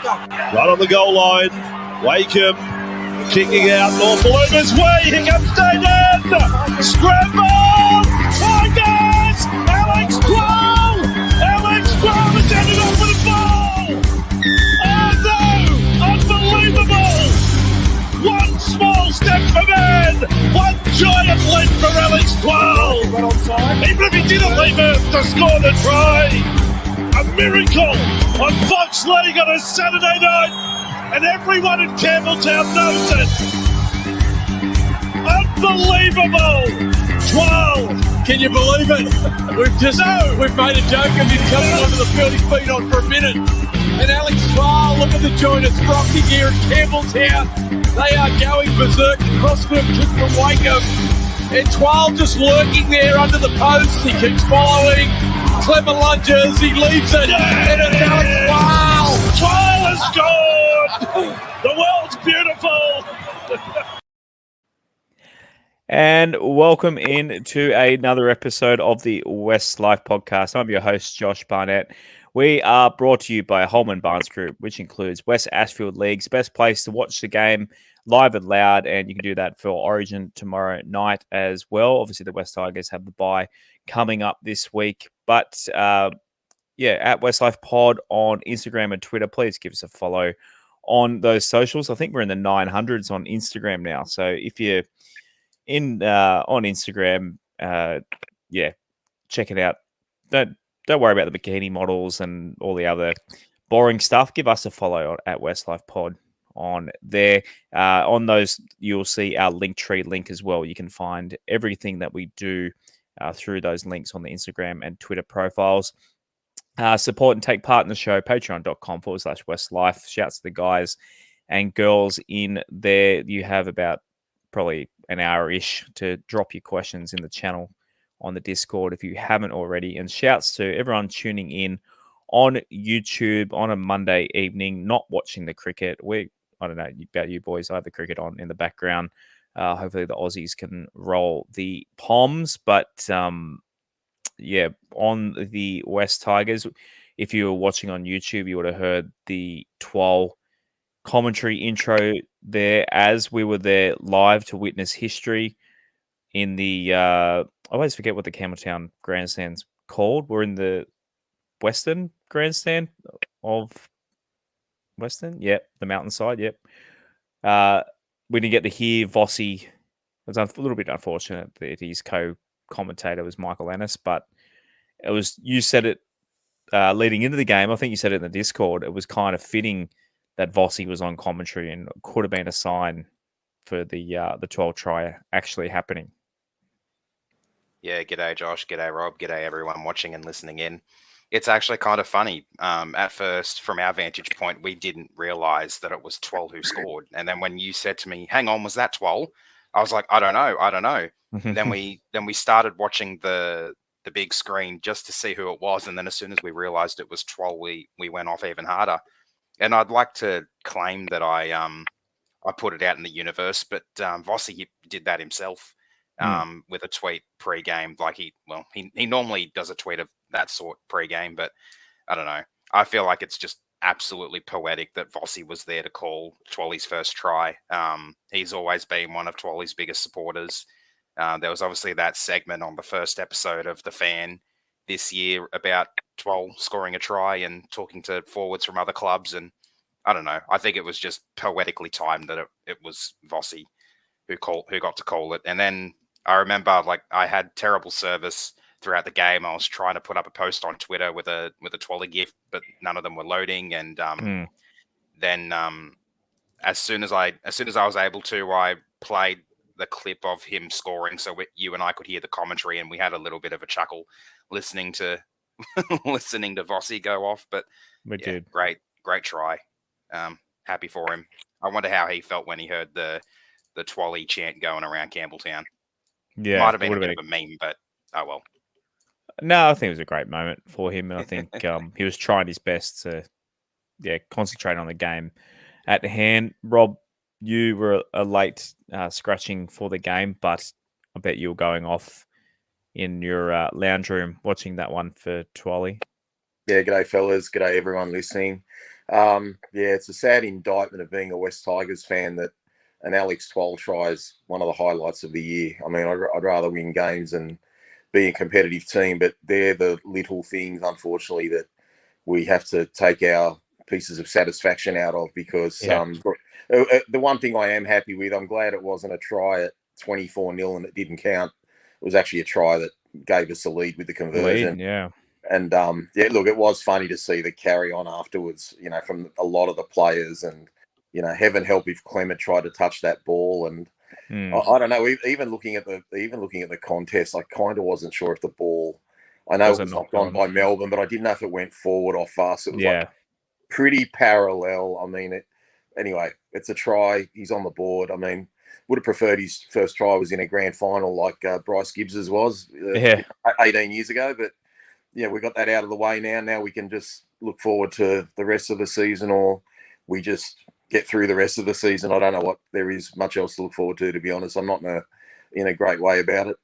Right on the goal line. Wakeham kicking out North Beluga's way. Here comes Debutant. Scramble. Tigers. Alex Twal. Alex Twal has ended up with a ball. Oh no. Unbelievable. One small step for man. One giant leap for Alex Twal. Even if he didn't leap Earth to score the try. A miracle on Fox League on a Saturday night, and everyone in Campbelltown knows it. Unbelievable! 12. Can you believe it? We've made a joke of him coming onto the field, his feet on for a minute. And Alex Twal, look at the joint, it's rocking here in Campbelltown. They are going berserk. Crossfield kick from Wakeham. And Twal just lurking there under the post. He keeps following. Clever lunges, he leaves it, and it's Alex Twal. Twal has scored! The world's beautiful! And welcome in to another episode of the WestsLife Podcast. I'm your host, Josh Barnett. We are brought to you by Holman Barnes Group, which includes West Ashfield League's best place to watch the game live and loud, and you can do that for Origin tomorrow night as well. Obviously, the West Tigers have the bye coming up this week. But, at WestsLife Pod on Instagram and Twitter, please give us a follow on those socials. I think we're in the 900s on Instagram now. So if you're on Instagram, check it out. Don't worry about the bikini models and all the other boring stuff. Give us a follow at WestsLife Pod on there. On those, you'll see our Linktree link as well. You can find everything that we do through those links on the Instagram and Twitter profiles. Support and take part in the show, patreon.com/WestsLife. Shouts to the guys and girls in there. You have about probably an hour-ish to drop your questions in the channel on the Discord if you haven't already. And shouts to everyone tuning in on YouTube on a Monday evening, not watching the cricket. I don't know about you boys. I have the cricket on in the background. Hopefully the Aussies can roll the Poms. But, on the West Tigers, if you were watching on YouTube, you would have heard the Twal commentary intro there as we were there live to witness history in the... I always forget what the Campbelltown grandstand's called. We're in the Western grandstand of Western. Yep, the mountainside. Yep. We didn't get to hear Vossi. It was a little bit unfortunate that his co-commentator was Michael Ennis, but you said it leading into the game. I think you said it in the Discord. It was kind of fitting that Vossi was on commentary, and it could have been a sign for the 12 try actually happening. Yeah, g'day Josh, g'day Rob, g'day everyone watching and listening in. It's actually kind of funny. At first, from our vantage point, we didn't realise that it was Twal who scored. And then when you said to me, hang on, was that Twal? I was like, I don't know. then we started watching the big screen just to see who it was. And then as soon as we realised it was Twal, we went off even harder. And I'd like to claim that I put it out in the universe, but Vossi did that himself. With a tweet pre-game, like he normally does a tweet of that sort pre-game, but I don't know. I feel like it's just absolutely poetic that Vossi was there to call Twali's first try. He's always been one of Twali's biggest supporters. There was obviously that segment on the first episode of The Fan this year about Twal scoring a try and talking to forwards from other clubs, and I don't know. I think it was just poetically timed that it was Vossi who got to call it, and then. I remember, I had terrible service throughout the game. I was trying to put up a post on Twitter with a Twally gif, but none of them were loading. And then, as soon as I was able to, I played the clip of him scoring, so you and I could hear the commentary, and we had a little bit of a chuckle listening to Vossi go off. But we did great try. Happy for him. I wonder how he felt when he heard the Twally chant going around Campbelltown. Yeah, might have been a bit of a meme, but oh well. No, I think it was a great moment for him, and I think he was trying his best to, concentrate on the game at hand. Rob, you were a late scratching for the game, but I bet you were going off in your lounge room watching that one for Twally. Yeah, g'day fellas, g'day everyone listening. It's a sad indictment of being a West Tigers fan that an Alex Twal try is one of the highlights of the year. I mean, I'd rather win games and be a competitive team, but they're the little things, unfortunately, that we have to take our pieces of satisfaction out of because the one thing I am happy with, I'm glad it wasn't a try at 24-0 and it didn't count. It was actually a try that gave us a lead with the conversion. And, look, it was funny to see the carry on afterwards, from a lot of the players. And, heaven help if Clement tried to touch that ball. And I don't know, even looking at the contest, I kind of wasn't sure if the ball, I know it was knocked on by Melbourne, but I didn't know if it went forward or fast. It was like pretty parallel. I mean, anyway, it's a try. He's on the board. I mean, would have preferred his first try was in a grand final like Bryce Gibbs's was 18 years ago, but we got that out of the way now. Now we can just look forward to the rest of the season, or we just get through the rest of the season. I don't know what there is much else to look forward to be honest. I'm not in a great way about it.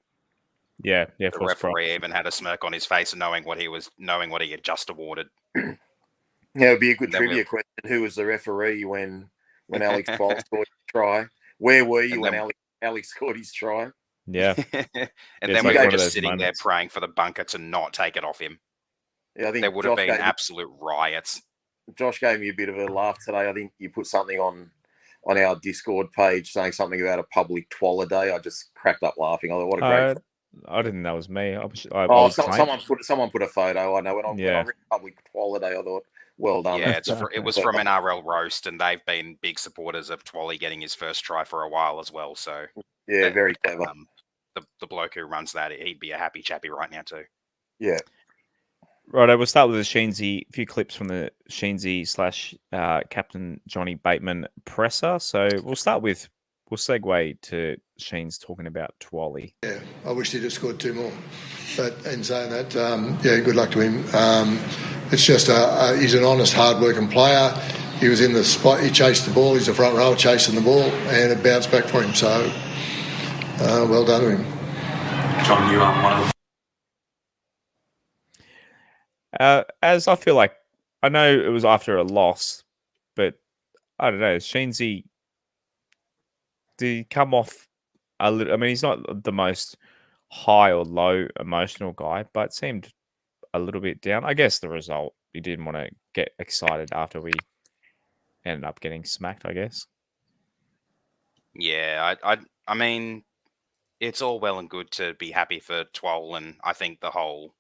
The referee even had a smirk on his face and knowing what he had just awarded. It'd be a good trivia question. Who was the referee when Alex Twal scored his try? Where were you when Alex scored his try? Yeah. And then we were just sitting there praying for the bunker to not take it off him. Yeah, I think there would have been absolute riots. Josh gave me a bit of a laugh today. I think you put something on our Discord page saying something about a public Twaller day. I just cracked up laughing. I thought, what a great... I didn't think that was me. Someone put a photo. I know when I read public Twaller day, I thought, well done. Yeah, it was from NRL Roast, and they've been big supporters of Twally getting his first try for a while as well. So yeah, very clever. The bloke who runs that, he'd be a happy chappy right now too. Yeah. Right, we'll start with the Sheensy, a few clips from the Sheensy / Captain Johnny Bateman presser. So we'll segue to Sheen's talking about Twally. Yeah, I wish he'd have scored 2 more. But in saying that, good luck to him. It's just he's an honest, hard-working player. He was in the spot, he chased the ball, he's a front row chasing the ball, and it bounced back for him. So, well done to him. John, you are one of the... As I feel like, I know it was after a loss, but I don't know, Sheensy, did he come off a little? I mean, he's not the most high or low emotional guy, but seemed a little bit down. I guess the result, he didn't want to get excited after we ended up getting smacked, I guess. Yeah, I mean, it's all well and good to be happy for Twal, and I think the whole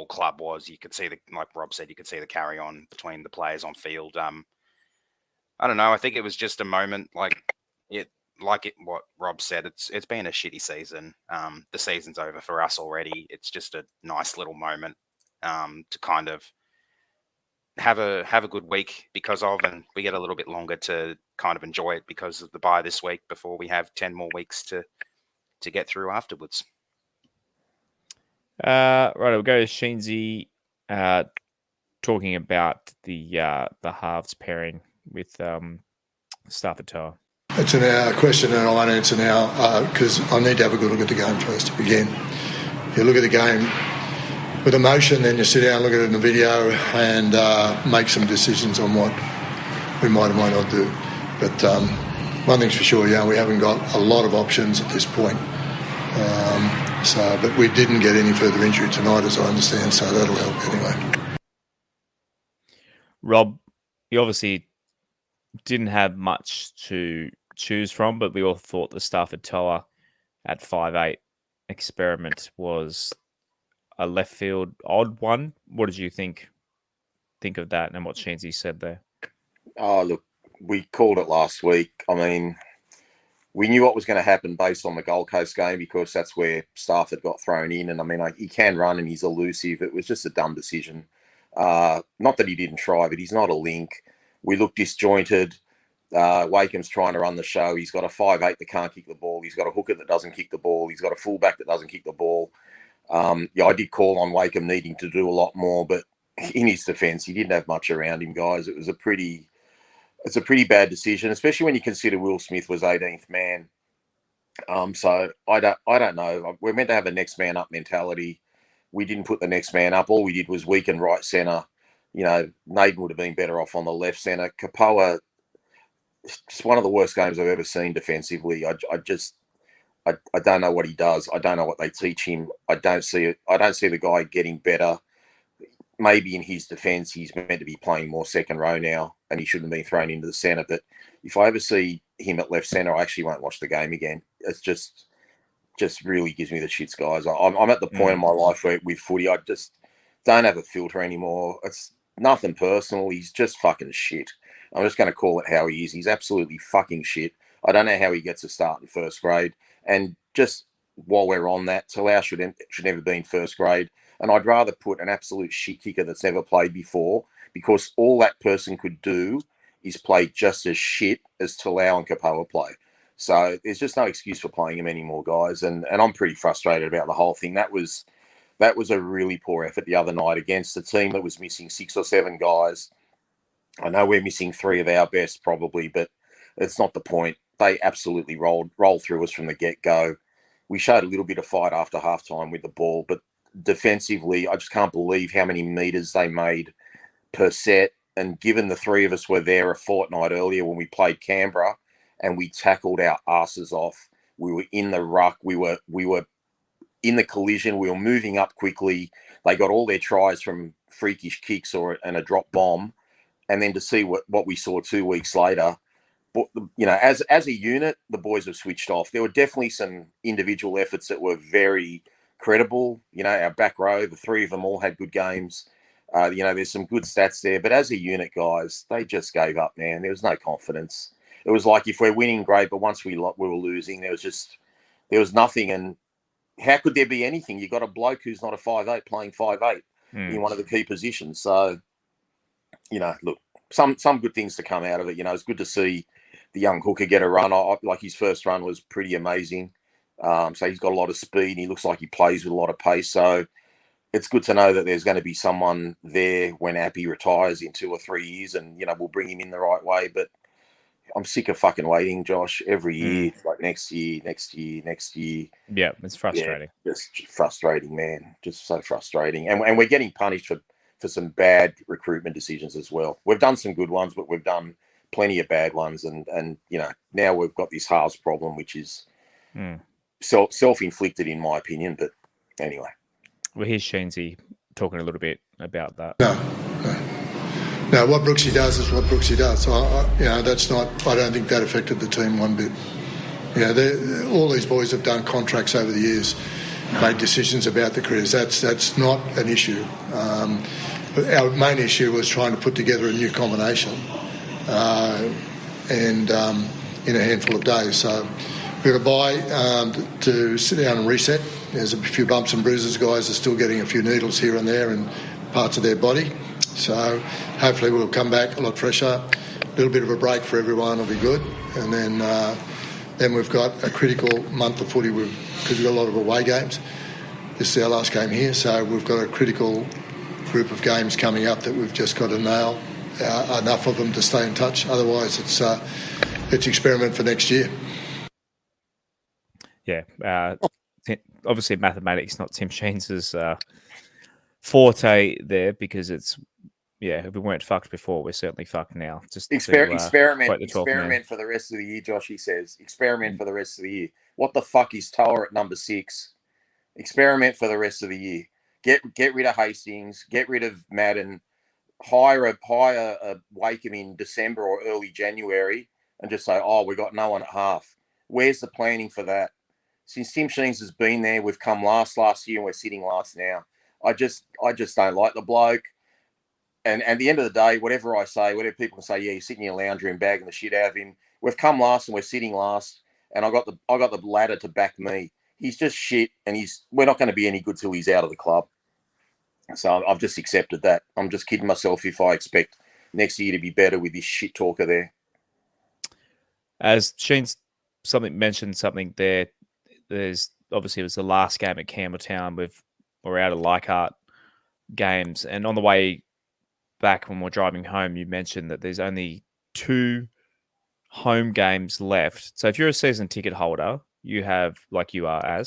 club was. You could see like Rob said, you could see the carry on between the players on field. I don't know. I think it was just a moment what Rob said. It's been a shitty season. The season's over for us already. It's just a nice little moment to kind of have a good week because of, and we get a little bit longer to kind of enjoy it because of the bye this week before we have 10 more weeks to get through afterwards. Right, we'll go to Sheensy talking about the halves pairing with Stafford. It's a question and I won't answer now because I need to have a good look at the game first. Again, you look at the game with emotion, then you sit down, look at it in the video and make some decisions on what we might or might not do. But one thing's for sure, we haven't got a lot of options at this point. But we didn't get any further injury tonight, as I understand, so that'll help anyway. Rob, you obviously didn't have much to choose from, but we all thought the Stafford Toa at 5'8" experiment was a left field odd one. What did you think of that and what Sheensy said there? Oh, look, we called it last week. I mean, we knew what was going to happen based on the Gold Coast game because that's where Stafford got thrown in. And I mean, he can run and he's elusive. It was just a dumb decision. Not that he didn't try, but he's not a link. We look disjointed. Wakeham's trying to run the show. He's got a 5'8" that can't kick the ball. He's got a hooker that doesn't kick the ball. He's got a fullback that doesn't kick the ball. I did call on Wakeham needing to do a lot more, but in his defence, he didn't have much around him, guys. It's a pretty bad decision, especially when you consider Will Smith was 18th man. So I don't know. We're meant to have a next man up mentality. We didn't put the next man up. All we did was weaken right centre Naden would have been better off on the left centre. Kapoa, just one of the worst games I've ever seen defensively. I don't know what he does. I don't know what they teach him. I don't see it. I don't see the guy getting better. Maybe in his defence, he's meant to be playing more second row now, and he shouldn't have been thrown into the centre. But if I ever see him at left centre, I actually won't watch the game again. It's just really gives me the shits, guys. I'm at the point in my life where with footy, I just don't have a filter anymore. It's nothing personal. He's just fucking shit. I'm just going to call it how he is. He's absolutely fucking shit. I don't know how he gets a start in first grade. And just while we're on that, Talon should never be in first grade. And I'd rather put an absolute shit kicker that's never played before, because all that person could do is play just as shit as Talon and Kapoa play. So there's just no excuse for playing him anymore, guys. And I'm pretty frustrated about the whole thing. That was a really poor effort the other night against a team that was missing 6 or 7 guys. I know we're missing 3 of our best probably, but it's not the point. They absolutely rolled through us from the get-go. We showed a little bit of fight after halftime with the ball, but defensively, I just can't believe how many meters they made per set. And given the 3 of us were there a fortnight earlier when we played Canberra and we tackled our asses off, we were in the ruck, we were in the collision, we were moving up quickly. They got all their tries from freakish kicks and a drop bomb. And then to see what we saw 2 weeks later, but as a unit, the boys have switched off. There were definitely some individual efforts that were very credible. Our back row, the 3 of them all had good games. There's some good stats there. But as a unit, guys, they just gave up, man. There was no confidence. It was like, if we're winning, great, but once we were losing, there was nothing. And how could there be anything? You got a bloke who's not a 5'8" playing 5'8" in one of the key positions. So, look, some good things to come out of it. It's good to see the young hooker get a run. Like, his first run was pretty amazing. So he's got a lot of speed. And he looks like he plays with a lot of pace. So it's good to know that there's going to be someone there when Appy retires in 2 or 3 years, and we'll bring him in the right way. But I'm sick of fucking waiting, Josh. Every year, like next year. Yeah, it's frustrating. Yeah, just frustrating, man. Just so frustrating. And we're getting punished for some bad recruitment decisions as well. We've done some good ones, but we've done plenty of bad ones. And now we've got this halves problem, which is self-inflicted in my opinion. But anyway. Well, here's Sheensy talking a little bit about that. No, what Brooksy does is what Brooksy does. That's not. I don't think that affected the team one bit. All these boys have done contracts over the years, made decisions about their careers. That's not an issue. Our main issue was trying to put together a new combination, and in a handful of days. So we've got to buy to sit down and reset. There's a few bumps and bruises. Guys are still getting a few needles here and there in parts of their body. So hopefully we'll come back a lot fresher. A little bit of a break for everyone will be good. And then we've got a critical month of footy because we've got a lot of away games. This is our last game here, so we've got a critical group of games coming up that we've just got to nail enough of them to stay in touch. Otherwise, it's experiment for next year. Yeah, obviously mathematics not Tim Sheens' forte there, because it's if we weren't fucked before, we're certainly fucked now. Just experiment for the rest of the year, Josh. He says experiment for the rest of the year. What the fuck is Toa at number 6? Experiment for the rest of the year. Get rid of Hastings. Get rid of Madden. Hire a Wakeham in December or early January, and just say, we got no one at half. Where's the planning for that? Since Tim Sheens has been there, we've come last year and we're sitting last now. I just don't like the bloke. And at the end of the day, whatever I say, whatever people can say, you're sitting in your lounge room bagging the shit out of him. We've come last and we're sitting last, and I got the ladder to back me. He's just shit, and we're not going to be any good till he's out of the club. So I've just accepted that. I'm just kidding myself if I expect next year to be better with this shit talker there. As Sheens mentioned something there, there's obviously it was the last game at Campbelltown. We're out of Leichhardt games, and on the way back when we're driving home, you mentioned that there's only 2 home games left. So if you're a season ticket holder, you have, like you are,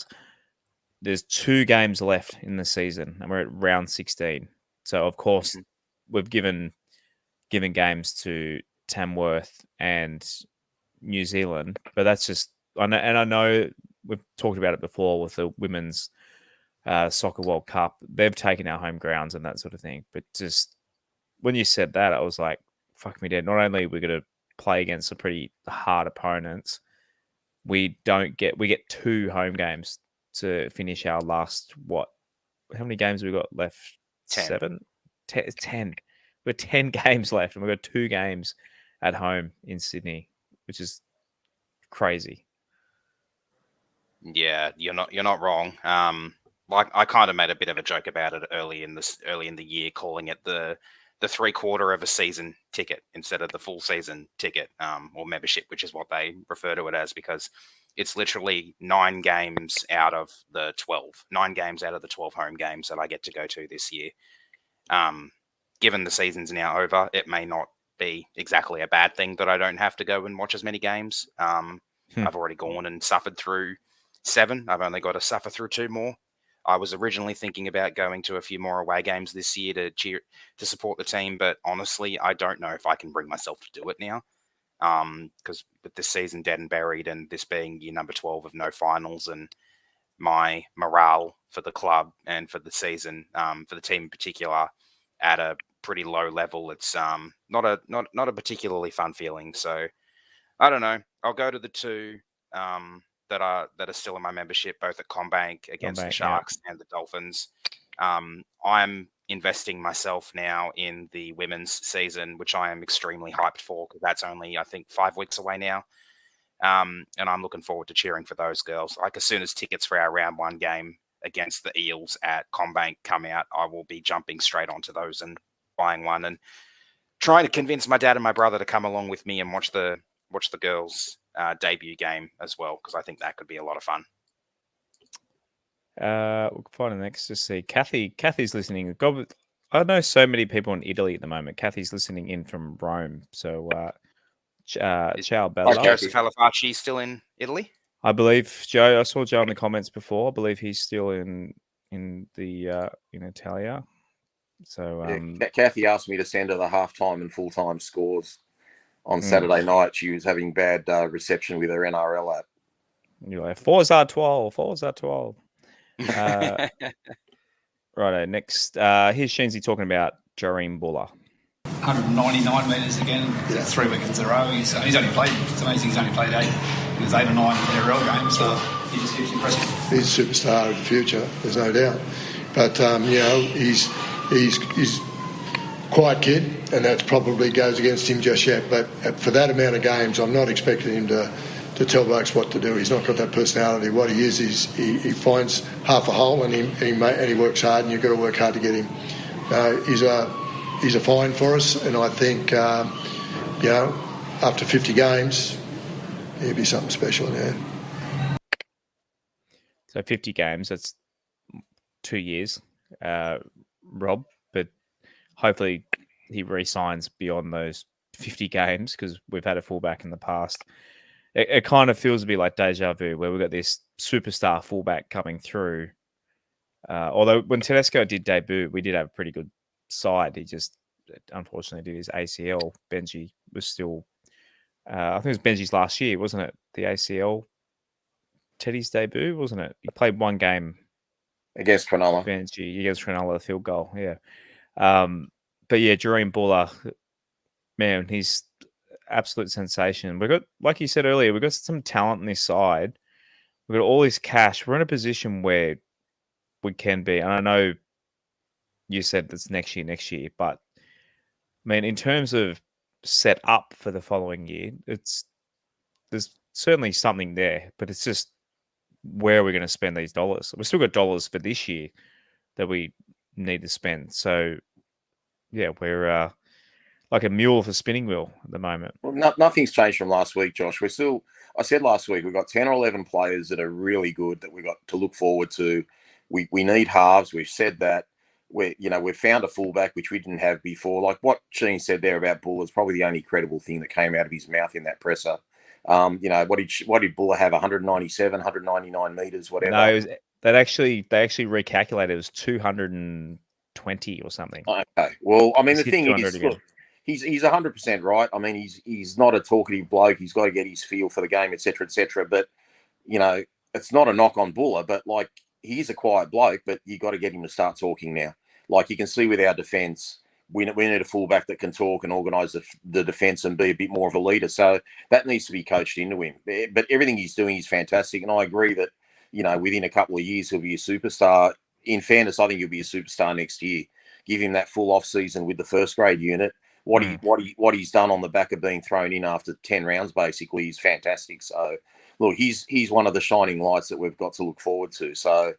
there's 2 games left in the season, and we're at round 16. So of course, we've given games to Tamworth and New Zealand, but that's just I know we've talked about it before with the women's Soccer World Cup. They've taken our home grounds and that sort of thing, but just when you said that, I was like, "Fuck me dead." Not only are we going to play against some pretty hard opponents, we get 2 home games to finish our last how many games have we got left? 10. 7? 10. We've got 10 games left, and we've got 2 games at home in Sydney, which is crazy. Yeah, you're not wrong. Like I kind of made a bit of a joke about it early in the year, calling it the 3/4 of a season ticket instead of the full season ticket, or membership, which is what they refer to it as, because it's literally 9 games out of the 12. 9 games out of the 12 home games that I get to go to this year. Given the season's now over, it may not be exactly a bad thing that I don't have to go and watch as many games. I've already gone and suffered through 7. I've only got to suffer through 2 more. I was originally thinking about going to a few more away games this year to support the team, but honestly, I don't know if I can bring myself to do it now. Because with this season dead and buried, and this being year number 12 of no finals, and my morale for the club and for the season, for the team in particular, at a pretty low level, it's not a particularly fun feeling. So I don't know. I'll go to the 2 that are still in my membership, both at CommBank against the Sharks and the Dolphins. I'm investing myself now in the women's season, which I am extremely hyped for, because that's only, I think, 5 weeks away now. And I'm looking forward to cheering for those girls. Like, as soon as tickets for our round 1 game against the Eels at CommBank come out, I will be jumping straight onto those and buying one, and trying to convince my dad and my brother to come along with me and watch the girls' debut game as well, because I think that could be a lot of fun. We'll find the next to see. Kathy's listening. God, I know so many people in Italy at the moment. Kathy's listening in from Rome. So, ciao, Bella. Joseph Halifaci still in Italy? I believe Joe. I saw Joe in the comments before. I believe he's still in Italia. So, Kathy asked me to send her the halftime and full-time scores on Saturday night. She was having bad reception with her NRL app. You're like, Forza 12. Righto, next. Here's Sheensy talking about Jahream Bula. 199 metres again, 3 wickets in a row. He's only played, it's amazing he's only played 8. He was 8 or 9 NRL games, so he just keeps impressive. He's a superstar of the future, there's no doubt. But, he's quiet kid, and that probably goes against him just yet. But for that amount of games, I'm not expecting him to tell blokes what to do. He's not got that personality. What he is he finds half a hole, and he works hard, and you've got to work hard to get him. He's a find for us, and I think after 50 games, he'll be something special. Yeah. So 50 games, that's 2 years, Rob. But hopefully he re-signs beyond those 50 games, because we've had a fullback in the past. It kind of feels a bit like deja vu, where we've got this superstar fullback coming through. Although when Tedesco did debut, we did have a pretty good side. He just unfortunately did his ACL. Benji was still, I think it was Benji's last year, wasn't it? The ACL, Teddy's debut, wasn't it? He played 1 game against Cronulla. Benji against Cronulla, the field goal, yeah. But yeah, Jahream Bula, man, he's absolute sensation. We've got, like you said earlier, we've got some talent on this side. We've got all this cash. We're in a position where we can be, and I know you said that's next year, but I mean, in terms of set up for the following year, there's certainly something there, but it's just where are we going to spend these dollars? We've still got dollars for this year that we need to spend. So yeah, we're like a mule for spinning wheel at the moment. Well, nothing's changed from last week, Josh. I said last week, we've got 10 or 11 players that are really good that we've got to look forward to. We need halves. We've said that. We've found a fullback, which we didn't have before. Like what Sheen said there about Bulla is probably the only credible thing that came out of his mouth in that presser. What did Bulla have? 197, 199 meters, whatever. No, they actually recalculated. It was 200 and 20 or something. Okay. Well, I mean, He's the hit thing 200 is, again. look, he's 100% right. I mean, he's not a talkative bloke. He's got to get his feel for the game, etc., etc. But you know, it's not a knock on Bula, but like he's a quiet bloke. But you got to get him to start talking now. Like you can see with our defence, we need a fullback that can talk and organise the defence and be a bit more of a leader. So that needs to be coached into him. But everything he's doing is fantastic, and I agree that within a couple of years he'll be a superstar. In fairness, I think he'll be a superstar next year. Give him that full off season with the first grade unit. What he's done on the back of being thrown in after 10 rounds basically is fantastic. So look, he's one of the shining lights that we've got to look forward to. So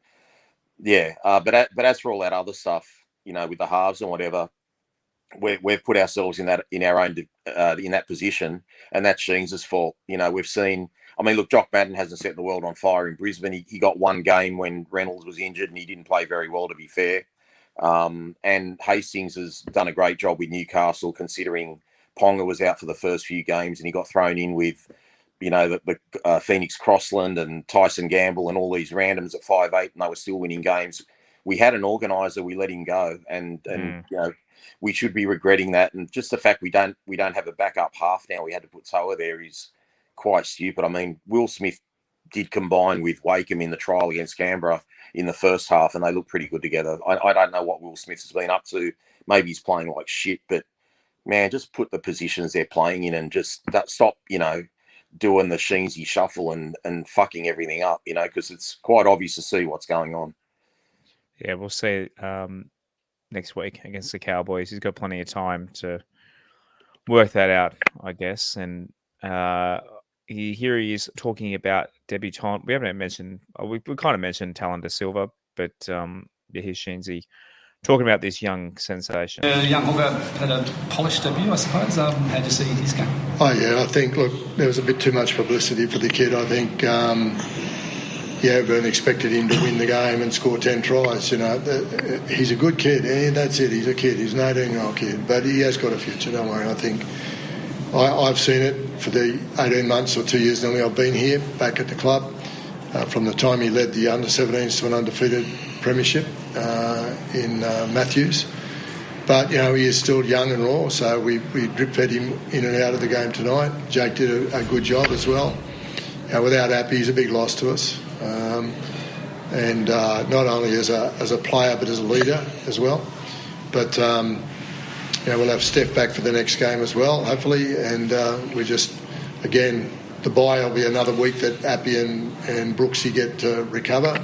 yeah, but as for all that other stuff, with the halves and whatever, we've put ourselves in our own in that position, and that's Sheens' fault. We've seen. I mean, look, Jock Madden hasn't set the world on fire in Brisbane. He got one game when Reynolds was injured, and he didn't play very well, to be fair. And Hastings has done a great job with Newcastle, considering Ponga was out for the first few games, and he got thrown in with, the Phoenix Crossland and Tyson Gamble and all these randoms at 5'8", and they were still winning games. We had an organizer, we let him go, and we should be regretting that. And just the fact we don't have a backup half now, we had to put Toa there is quite stupid. I mean, Will Smith did combine with Wakeham in the trial against Canberra in the first half, and they look pretty good together. I don't know what Will Smith has been up to. Maybe he's playing like shit, but man, just put the positions they're playing in and just stop, doing the Sheensy shuffle and fucking everything up, because it's quite obvious to see what's going on. Yeah, we'll see next week against the Cowboys. He's got plenty of time to work that out, I guess. And here he is talking about Debutant. We haven't mentioned, we kind of mentioned Talon to Silva, but here's Sheensy talking about this young sensation. Young hooker had a polished debut, I suppose. How do you see his game? Oh, yeah, I think, look, there was a bit too much publicity for the kid. I think, everyone expected him to win the game and score 10 tries. He's a good kid. That's it. He's a kid. He's an 18-year-old kid. But he has got a future, don't worry. I think I've seen it for the 18 months or 2 years now I've been here, back at the club, from the time he led the under-17s to an undefeated premiership in Matthews. But, he is still young and raw, so we drip-fed him in and out of the game tonight. Jake did a good job as well. Without Appy, he's a big loss to us. And not only as a player, but as a leader as well. But, we'll have Steph back for the next game as well, hopefully. And we just, again, the bye will be another week that Appy and Brooksy get to recover.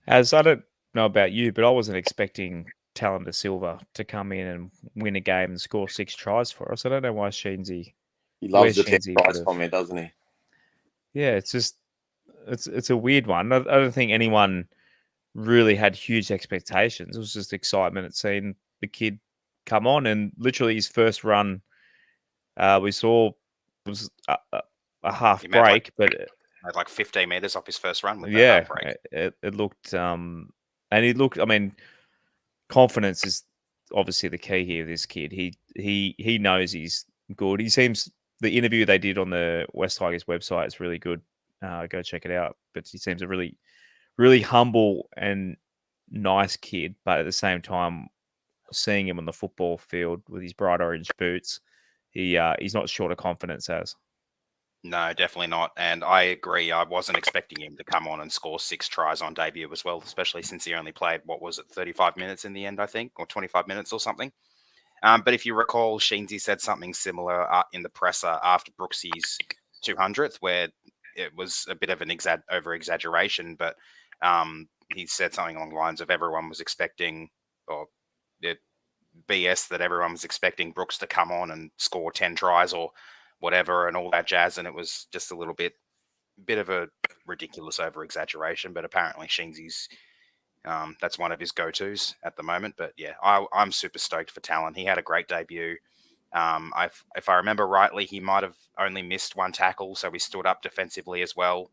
As I don't know about you, but I wasn't expecting Talon to Silva to come in and win a game and score 6 tries for us. I don't know why Sheensy... He loves the 10 tries comment, doesn't he? Yeah, it's a weird one. I don't think anyone really had huge expectations. It was just excitement at seeing the kid come on, and literally his first run we saw was a half break, but had like 15 meters off his first run. With yeah, that break. It looked, and he looked. I mean, confidence is obviously the key here. This kid, he knows he's good. He seems. The interview they did on the West Tigers website is really good. Go check it out. But he seems a really, really humble and nice kid. But at the same time, seeing him on the football field with his bright orange boots, he's not short of confidence as. No, definitely not. And I agree. I wasn't expecting him to come on and score 6 tries on debut as well, especially since he only played, 35 minutes in the end, I think, or 25 minutes or something. But if you recall, Sheensy said something similar in the presser after Brooksy's 200th, where it was a bit of an over-exaggeration, but he said something along the lines of everyone was expecting, or it BS that everyone was expecting Brooks to come on and score 10 tries or whatever and all that jazz, and it was just a little bit of a ridiculous over-exaggeration, but apparently Sheensy's... that's one of his go-tos at the moment. But yeah, I'm super stoked for Talon. He had a great debut. If I remember rightly, he might have only missed 1 tackle, so he stood up defensively as well.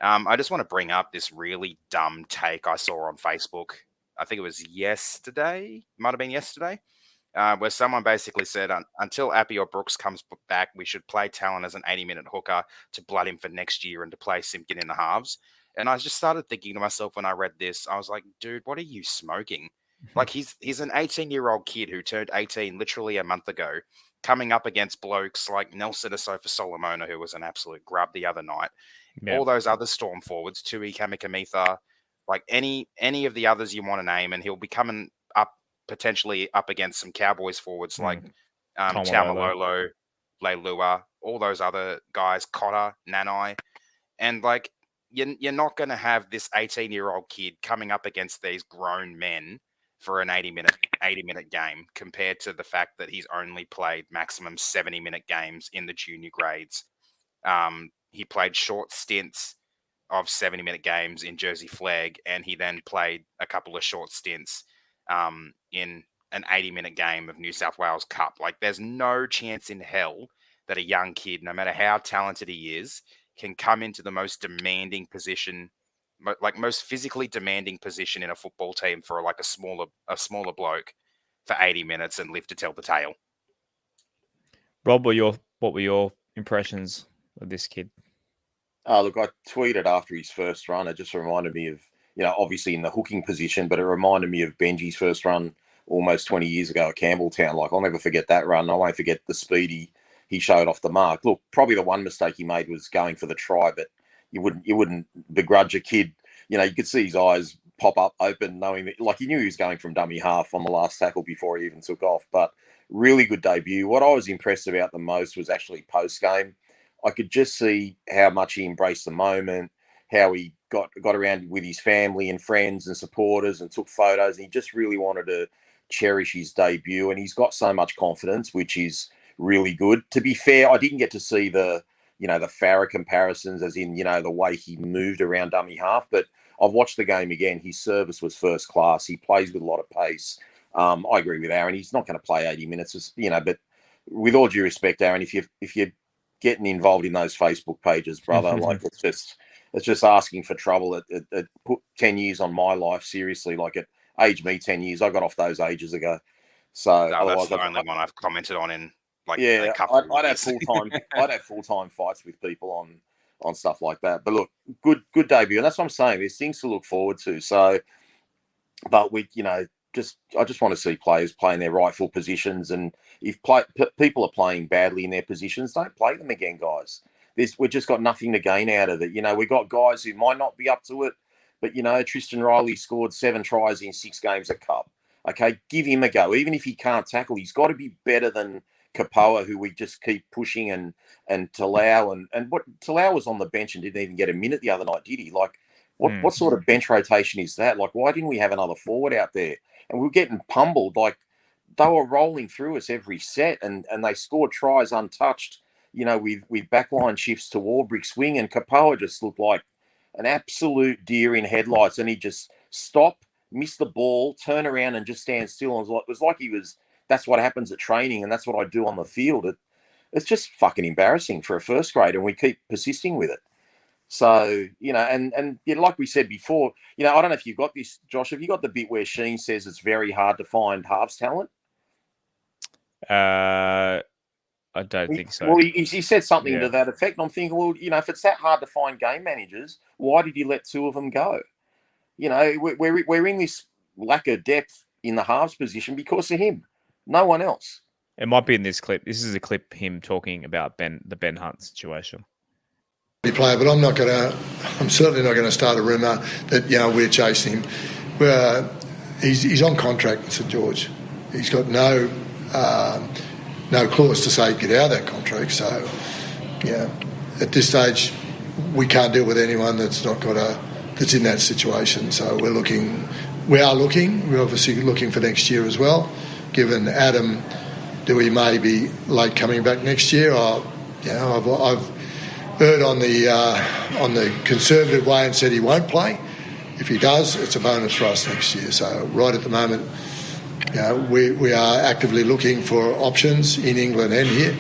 I just want to bring up this really dumb take I saw on Facebook. I think it was yesterday, might have been yesterday, where someone basically said, until Appy or Brooks comes back, we should play Talon as an 80-minute hooker to blood him for next year and to play Simpkin in the halves. And I just started thinking to myself when I read this, I was like, dude, what are you smoking? Like he's an 18-year-old kid who turned 18 literally a month ago, coming up against blokes like Nelson Asofa Solomona, who was an absolute grub the other night. Yeah. All those other Storm forwards, Tui Kamikamitha, like any of the others you want to name, and he'll be coming up potentially up against some Cowboys forwards like Taumalolo, Leilua, all those other guys, Cotter, Nanai, and like you're not going to have this 18-year-old kid coming up against these grown men for an 80-minute game compared to the fact that he's only played maximum 70-minute games in the junior grades. He played short stints of 70-minute games in Jersey Flag, and he then played a couple of short stints in an 80-minute game of New South Wales Cup. Like, there's no chance in hell that a young kid, no matter how talented he is, can come into the most demanding position, like most physically demanding position in a football team for like a smaller bloke for 80 minutes and live to tell the tale. Rob, what were your impressions of this kid? Look, I tweeted after his first run. It just reminded me of, obviously in the hooking position, but it reminded me of Benji's first run almost 20 years ago at Campbelltown. Like, I'll never forget that run. I won't forget the speed he showed off the mark. Look, probably the one mistake he made was going for the try, but you wouldn't begrudge a kid. You could see his eyes pop up open, knowing that, like, he knew he was going from dummy half on the last tackle before he even took off. But really good debut. What I was impressed about the most was actually post-game. I could just see how much he embraced the moment, how he got around with his family and friends and supporters and took photos. And he just really wanted to cherish his debut. And he's got so much confidence, which is really good. To be fair, I didn't get to see the Farah comparisons, as in, the way he moved around dummy half. But I've watched the game again. His service was first class. He plays with a lot of pace. I agree with Aaron. He's not going to play 80 minutes, but with all due respect, Aaron, if you're getting involved in those Facebook pages, brother, like it's just asking for trouble. It put 10 years on my life, seriously. Like, it aged me 10 years. I got off those ages ago. So that's the only one I've commented on in a couple I'd have full-time fights with people on stuff like that. But look, good debut. And that's what I'm saying. There's things to look forward to. So, but I just want to see players playing their rightful positions. And if people are playing badly in their positions, don't play them again, guys. We've just got nothing to gain out of it. We've got guys who might not be up to it, but, Tristan Riley scored 7 tries in 6 games at Cup. Okay, give him a go. Even if he can't tackle, he's got to be better than Kapoa, who we just keep pushing, and Talau. And what Talau was on the bench and didn't even get a minute the other night, did he? Like, what sort of bench rotation is that? Like, why didn't we have another forward out there? And we were getting pummeled. Like, they were rolling through us every set, and they scored tries untouched, with backline shifts to Warbrick's wing. And Kapoa just looked like an absolute deer in headlights. And he just stopped, missed the ball, turn around and just stand still. And it was like that's what happens at training, and that's what I do on the field. It's just fucking embarrassing for a first grader, and we keep persisting with it. So, and like we said before, I don't know if you got this, Josh. Have you got the bit where Sheen says it's very hard to find halves talent? I don't think so. Well, he said something to that effect. And I'm thinking, well, if it's that hard to find game managers, why did you let 2 of them go? We're in this lack of depth in the halves position because of him. No one else. It might be in this clip. This is a clip him talking about the Ben Hunt situation. Player, but I'm certainly not going to start a rumour that we're chasing him. He's on contract with St George. He's got no clause to say get out of that contract. So at this stage we can't deal with anyone that's that's in that situation. So we're obviously looking for next year as well. Given Adam Dewey may be late coming back next year, I've heard on the conservative way and said he won't play. If he does, it's a bonus for us next year. So right at the moment, we are actively looking for options in England and here.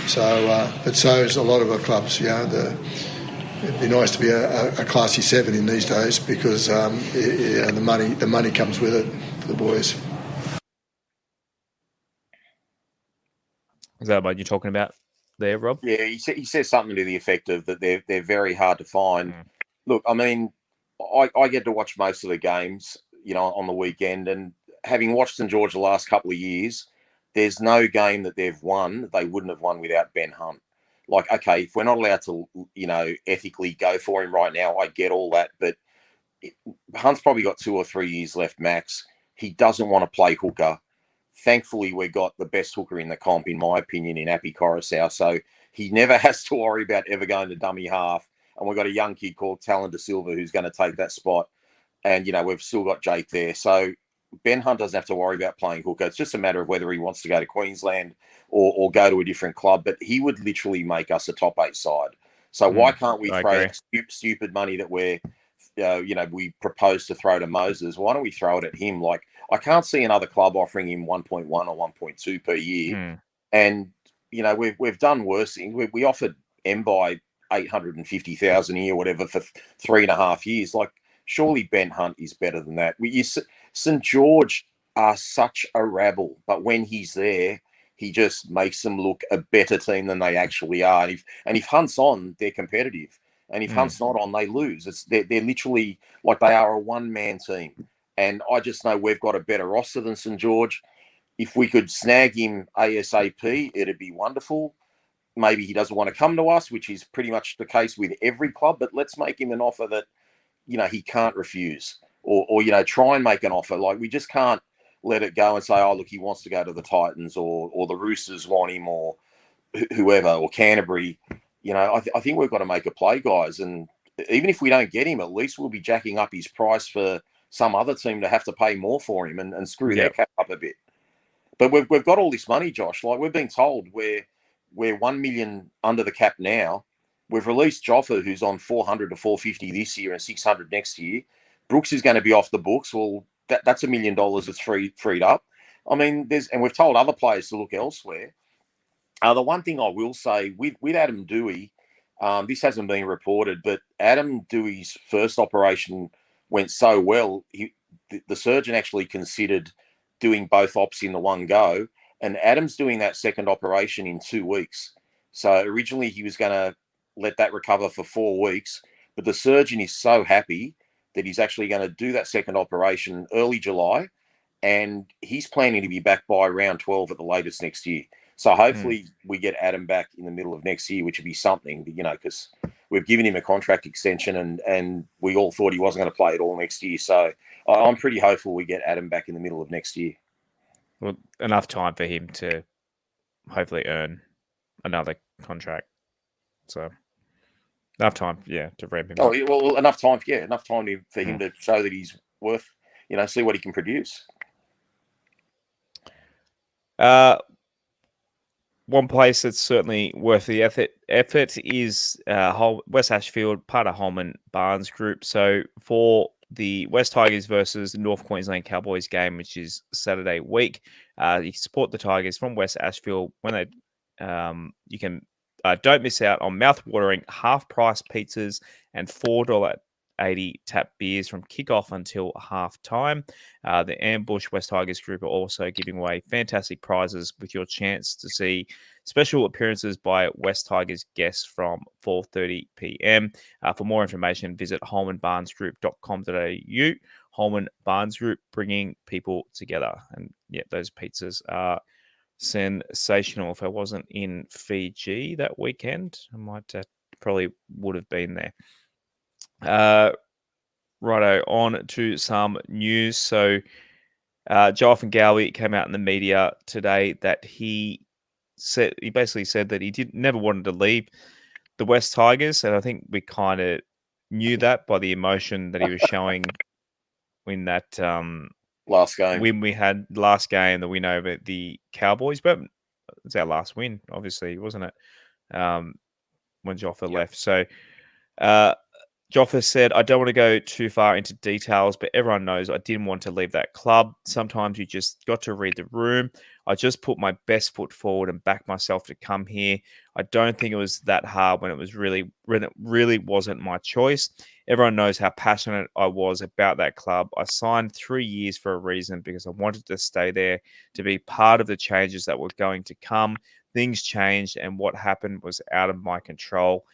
So, but so is a lot of our clubs. It'd be nice to be a classy 7 in these days because the money comes with it for the boys. Is that what you're talking about there, Rob? Yeah, he says something to the effect of that they're very hard to find. Look, I mean, I get to watch most of the games, on the weekend, and having watched St George the last couple of years, there's no game that they've won that they wouldn't have won without Ben Hunt. Like, okay, if we're not allowed to, ethically go for him right now, I get all that, but Hunt's probably got 2 or 3 years left max. He doesn't want to play hooker. Thankfully, we got the best hooker in the comp, in my opinion, in Appy Coruscant. So he never has to worry about ever going to dummy half. And we've got a young kid called Talon to Silva who's going to take that spot. And, we've still got Jake there. So Ben Hunt doesn't have to worry about playing hooker. It's just a matter of whether he wants to go to Queensland or go to a different club. But he would literally make us a top 8 side. So why can't we throw stupid money that we propose to throw to Moses? Why don't we throw it at him? Like, I can't see another club offering him 1.1 or 1.2 per year. And, we've done worse. We offered Mbai 850,000 a year, whatever, for 3.5 years. Like, surely Ben Hunt is better than that. St George are such a rabble, but when he's there, he just makes them look a better team than they actually are. And if Hunt's on, they're competitive. And if Hunt's not on, they lose. They're literally like they are a one-man team. And I just know we've got a better roster than St George. If we could snag him ASAP, it'd be wonderful. Maybe he doesn't want to come to us, which is pretty much the case with every club. But let's make him an offer that, he can't refuse. Or try and make an offer. Like, we just can't let it go and say, oh, look, he wants to go to the Titans or the Roosters want him or whoever or Canterbury. I think we've got to make a play, guys. And even if we don't get him, at least we'll be jacking up his price for some other team to have to pay more for him and screw their cap up a bit. But we've got all this money, Josh. Like, we've been told we're 1 million under the cap now. We've released Joffa, who's on 400 to 450 this year and 600 next year. Brooks is going to be off the books. Well, that's $1 million that's freed up. I mean, and we've told other players to look elsewhere. The one thing I will say with Adam Dewey, this hasn't been reported, but Adam Dewey's first operation went so well, the surgeon actually considered doing both ops in the one go, and Adam's doing that second operation in 2 weeks. So originally he was going to let that recover for 4 weeks, but the surgeon is so happy that he's actually going to do that second operation early July, and he's planning to be back by round 12 at the latest next year. So hopefully we get Adam back in the middle of next year, which would be something, because we've given him a contract extension and we all thought he wasn't going to play it all next year. So I'm pretty hopeful we get Adam back in the middle of next year. Well, enough time for him to hopefully earn another contract. So enough time, to ramp him up. Well, enough time for him to show that he's worth, see what he can produce. One place that's certainly worth the effort is West Ashfield, part of Holman Barnes Group. So for the West Tigers versus the North Queensland Cowboys game, which is Saturday week, you can support the Tigers from West Ashfield when they you can don't miss out on mouth-watering half-price pizzas and $4.80 tap beers from kickoff until half-time. The Ambush West Tigers group are also giving away fantastic prizes with your chance to see special appearances by West Tigers guests from 4:30 p.m. For more information, visit holmanbarnesgroup.com.au. Holman Barnes Group, bringing people together. And those pizzas are sensational. If I wasn't in Fiji that weekend, I might probably would have been there. Righto, on to some news. So Jonathan Gowie came out in the media today that he basically said that he never wanted to leave the West Tigers, and I think we kind of knew that by the emotion that he was showing in that last game. When we had last game, the win over the Cowboys, but it's our last win, obviously, wasn't it? When Joffa left. So Joffa said, I don't want to go too far into details, but everyone knows I didn't want to leave that club. Sometimes you just got to read the room. I just put my best foot forward and backed myself to come here. I don't think it was that hard when it really wasn't my choice. Everyone knows how passionate I was about that club. I signed 3 years for a reason because I wanted to stay there to be part of the changes that were going to come. Things changed and what happened was out of my control.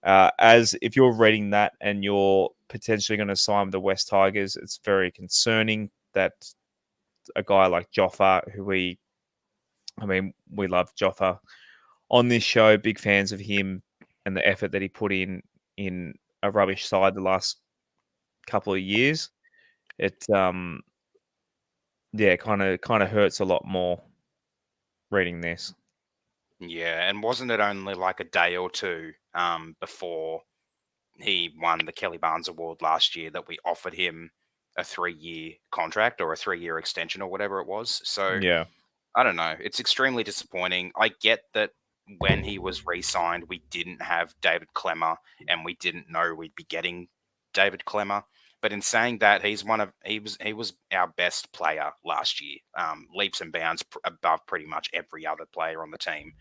As if you're reading that and you're potentially going to sign with the West Tigers, it's very concerning that a guy like Joffa, we love Joffa on this show, big fans of him and the effort that he put in a rubbish side the last couple of years. It kind of hurts a lot more reading this. Yeah, and wasn't it only like a day or two before he won the Kelly Barnes Award last year that we offered him a 3-year contract or a 3-year extension or whatever it was? So Yeah. I don't know. It's extremely disappointing. I get that when he was re-signed, we didn't have David Klemmer and we didn't know we'd be getting David Klemmer. But in saying that, he was our best player last year, leaps and bounds above pretty much every other player on the team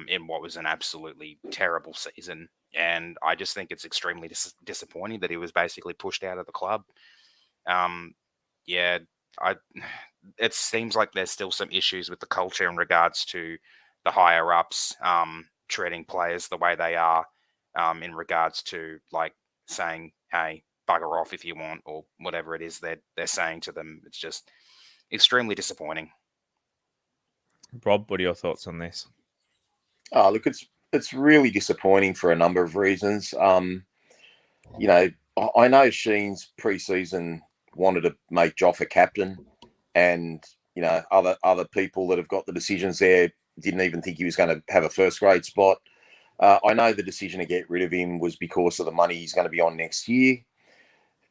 in what was an absolutely terrible season. And I just think it's extremely disappointing that he was basically pushed out of the club. It seems like there's still some issues with the culture in regards to the higher ups treating players the way they are in regards to like saying, hey, bugger off if you want, or whatever it is they're saying to them. It's just extremely disappointing. Rob, what are your thoughts on this? Oh, look, it's really disappointing for a number of reasons. I know Sheen's pre-season wanted to make Joffa captain, and other people that have got the decisions there didn't even think he was going to have a first grade spot. I know the decision to get rid of him was because of the money he's going to be on next year.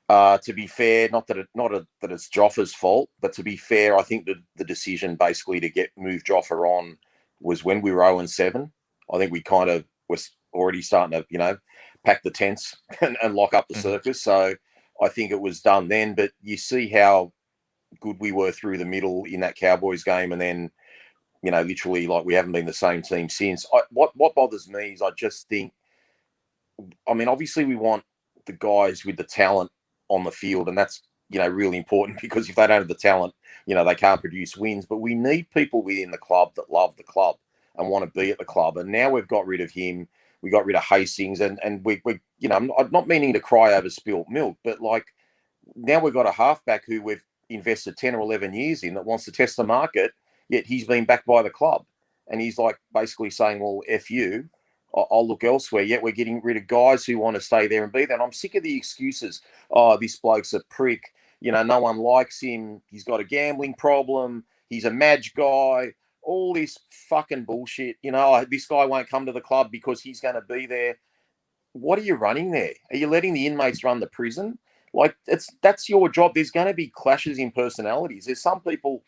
To be fair, not that it's Joffa's fault, but to be fair, I think the decision basically to move Joffa on was when we were 0-7. I think we kind of was already starting to, pack the tents and lock up the circus. So I think it was done then. But you see how good we were through the middle in that Cowboys game, and then, literally like we haven't been the same team since. What bothers me is I just think, obviously we want the guys with the talent on the field, and that's really important, because if they don't have the talent, they can't produce wins. But we need people within the club that love the club and want to be at the club. And now we've got rid of him, we got rid of Hastings, and we I'm not meaning to cry over spilt milk, but like now we've got a halfback who we've invested 10 or 11 years in that wants to test the market, yet he's been backed by the club, and he's like basically saying, well, F you, I'll look elsewhere. Yet we're getting rid of guys who want to stay there and be there. And I'm sick of the excuses. Oh, this bloke's a prick. No one likes him. He's got a gambling problem. He's a Madge guy. All this fucking bullshit. This guy won't come to the club because he's going to be there. What are you running there? Are you letting the inmates run the prison? Like, that's your job. There's going to be clashes in personalities. There's some people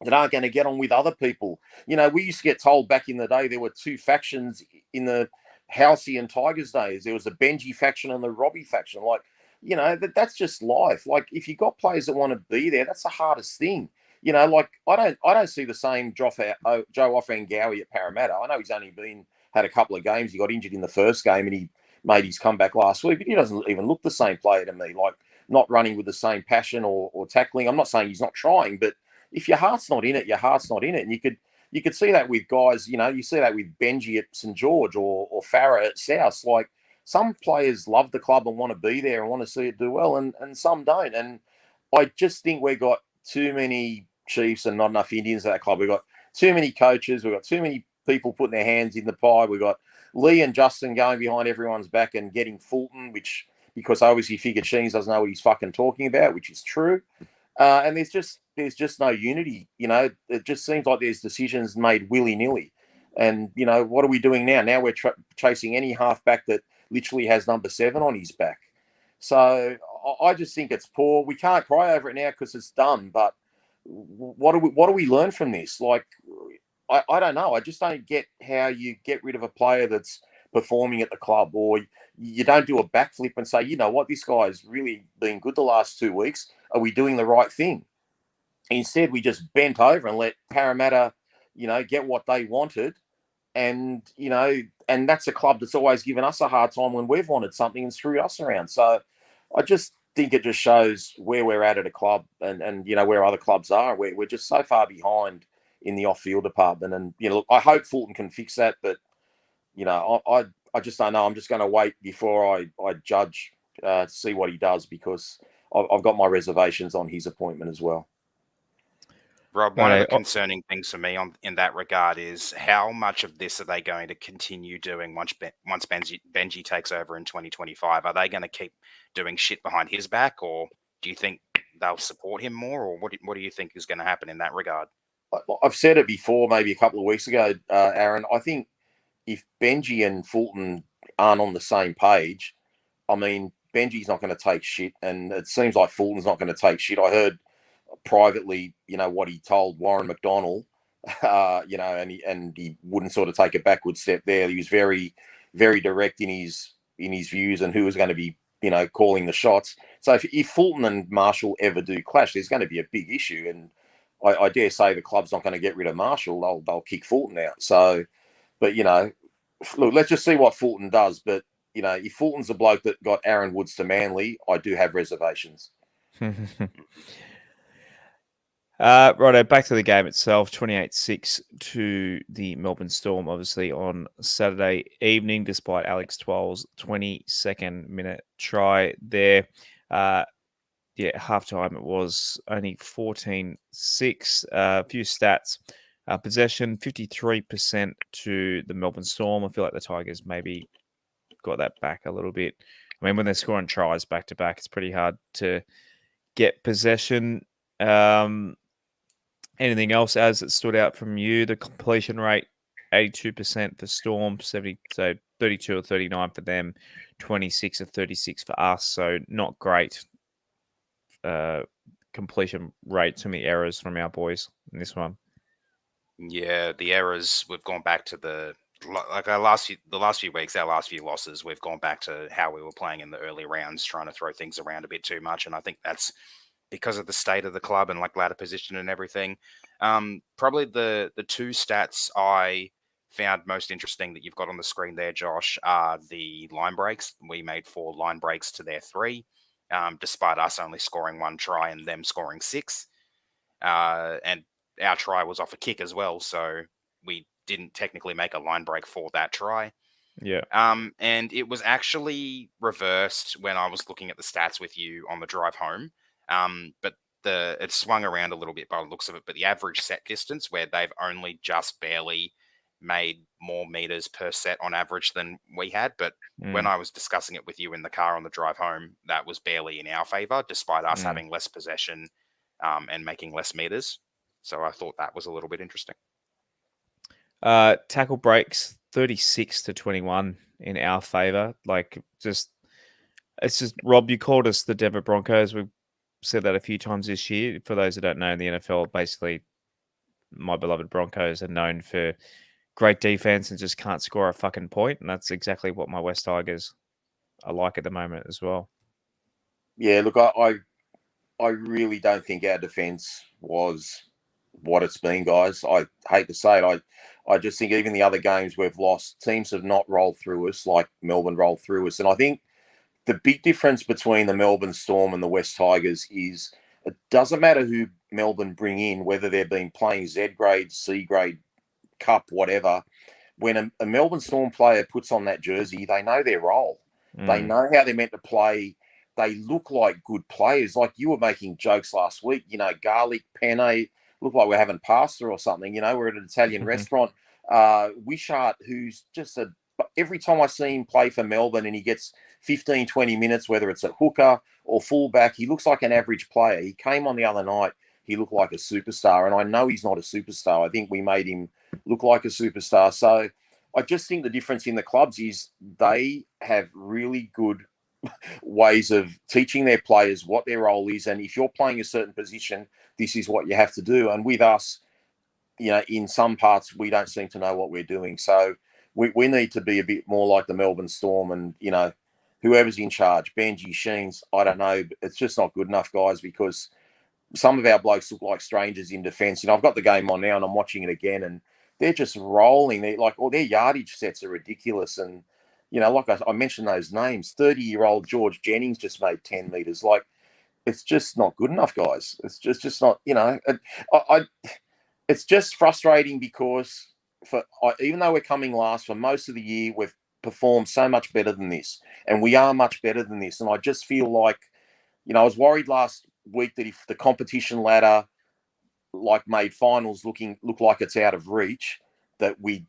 that aren't going to get on with other people. We used to get told back in the day there were two factions in the Housey and Tigers days. There was the Benji faction and the Robbie faction. Like, that's just life. Like, if you got players that want to be there, that's the hardest thing. Like I don't see the same Joe Offengowie at Parramatta. I know he's only had a couple of games. He got injured in the first game and he made his comeback last week, but he doesn't even look the same player to me. Like, not running with the same passion or tackling. I'm not saying he's not trying, but if your heart's not in it, your heart's not in it. And you could see that with guys, you see that with Benji at St. George or Farah at South. Like, some players love the club and want to be there and want to see it do well, and some don't. And I just think we've got too many Chiefs and not enough Indians at that club. We've got too many coaches. We've got too many people putting their hands in the pie. We've got Lee and Justin going behind everyone's back and getting Fulton, because obviously figured Sheens doesn't know what he's fucking talking about, which is true. And there's just no unity. It just seems like there's decisions made willy-nilly. And, what are we doing now? Now we're chasing any halfback that literally has number 7 on his back. So I just think it's poor. We can't cry over it now because it's done. But what do we learn from this? Like, I don't know. I just don't get how you get rid of a player that's performing at the club, or you don't do a backflip and say, you know what, this guy's really been good the last 2 weeks. Are we doing the right thing? Instead, we just bent over and let Parramatta, get what they wanted. And, and that's a club that's always given us a hard time when we've wanted something and screwed us around. So I just think it just shows where we're at a club and where other clubs are. We're just so far behind in the off-field department. And, look, I hope Fulton can fix that, but, I just don't know. I'm just going to wait before I judge to see what he does, because I've got my reservations on his appointment as well. Rob, one of the concerning things for me in that regard is how much of this are they going to continue doing once Benji takes over in 2025? Are they going to keep doing shit behind his back, or do you think they'll support him more, or what do you think is going to happen in that regard? I've said it before, maybe a couple of weeks ago, Aaron. I think if Benji and Fulton aren't on the same page, I mean, Benji's not going to take shit, and it seems like Fulton's not going to take shit. I heard privately, what he told Warren McDonnell, and he wouldn't sort of take a backward step there. He was very, very direct in his views and who was going to be, calling the shots. So if Fulton and Marshall ever do clash, there's going to be a big issue. And I dare say the club's not going to get rid of Marshall. They'll kick Fulton out. So, but, look, let's just see what Fulton does. But, if Fulton's a bloke that got Aaron Woods to Manly, I do have reservations. Righto, back to the game itself, 28-6 to the Melbourne Storm, obviously on Saturday evening, despite Alex Twal's 22nd minute try there. Halftime it was only 14-6. A few stats. Possession, 53% to the Melbourne Storm. I feel like the Tigers maybe got that back a little bit. I mean, when they're scoring tries back-to-back, it's pretty hard to get possession. Anything else as it stood out from you? The completion rate, 82% for Storm, 32 or 39 for them, 26 or 36 for us. So not great completion rate. Too many errors from our boys in this one. Yeah, the errors. We've gone back to the last few weeks, our last few losses. We've gone back to how we were playing in the early rounds, trying to throw things around a bit too much, and I think that's because of the state of the club and ladder position and everything. Probably the two stats I found most interesting that you've got on the screen there, Josh, are the line breaks. We made 4 line breaks to their 3, despite us only scoring 1 try and them scoring 6. And our try was off a kick as well, so we didn't technically make a line break for that try. Yeah. And it was actually reversed when I was looking at the stats with you on the drive home. But it swung around a little bit by the looks of it, but the average set distance, where they've only just barely made more meters per set on average than we had. But when I was discussing it with you in the car on the drive home, that was barely in our favor, despite us having less possession and making less meters. So I thought that was a little bit interesting. Tackle breaks, 36-21 in our favor. It's just, Rob, you called us the Denver Broncos. We've said that a few times this year. For those who don't know, in the NFL, basically, my beloved Broncos are known for great defense and just can't score a fucking point. And that's exactly what my West Tigers are like at the moment as well. Yeah, look, I really don't think our defense was what it's been, guys. I hate to say it. I just think even the other games we've lost, teams have not rolled through us like Melbourne rolled through us. And I think the big difference between the Melbourne Storm and the West Tigers is it doesn't matter who Melbourne bring in, whether they've been playing Z grade, C grade, cup, whatever. When a Melbourne Storm player puts on that jersey, they know their role. They know how they're meant to play. They look like good players. Like you were making jokes last week, garlic, penne, look like we're having pasta or something. We're at an Italian restaurant. Wishart, who's just every time I see him play for Melbourne and he gets 15, 20 minutes, whether it's a hooker or fullback, he looks like an average player. He came on the other night, he looked like a superstar, and I know he's not a superstar. I think we made him look like a superstar. So I just think the difference in the clubs is they have really good ways of teaching their players what their role is. And if you're playing a certain position, this is what you have to do. And with us, in some parts, we don't seem to know what we're doing. So we need to be a bit more like the Melbourne Storm and, whoever's in charge, Benji, Sheens, I don't know. But it's just not good enough, guys, because some of our blokes look like strangers in defence. I've got the game on now and I'm watching it again and they're just rolling. They're their yardage sets are ridiculous. And, like I mentioned those names, 30-year-old George Jennings just made 10 metres. It's just not good enough, guys. It's just not, it's just frustrating because even though we're coming last for most of the year, perform so much better than this, and we are much better than this. And I just feel like, I was worried last week that if the competition ladder made finals look like it's out of reach, that we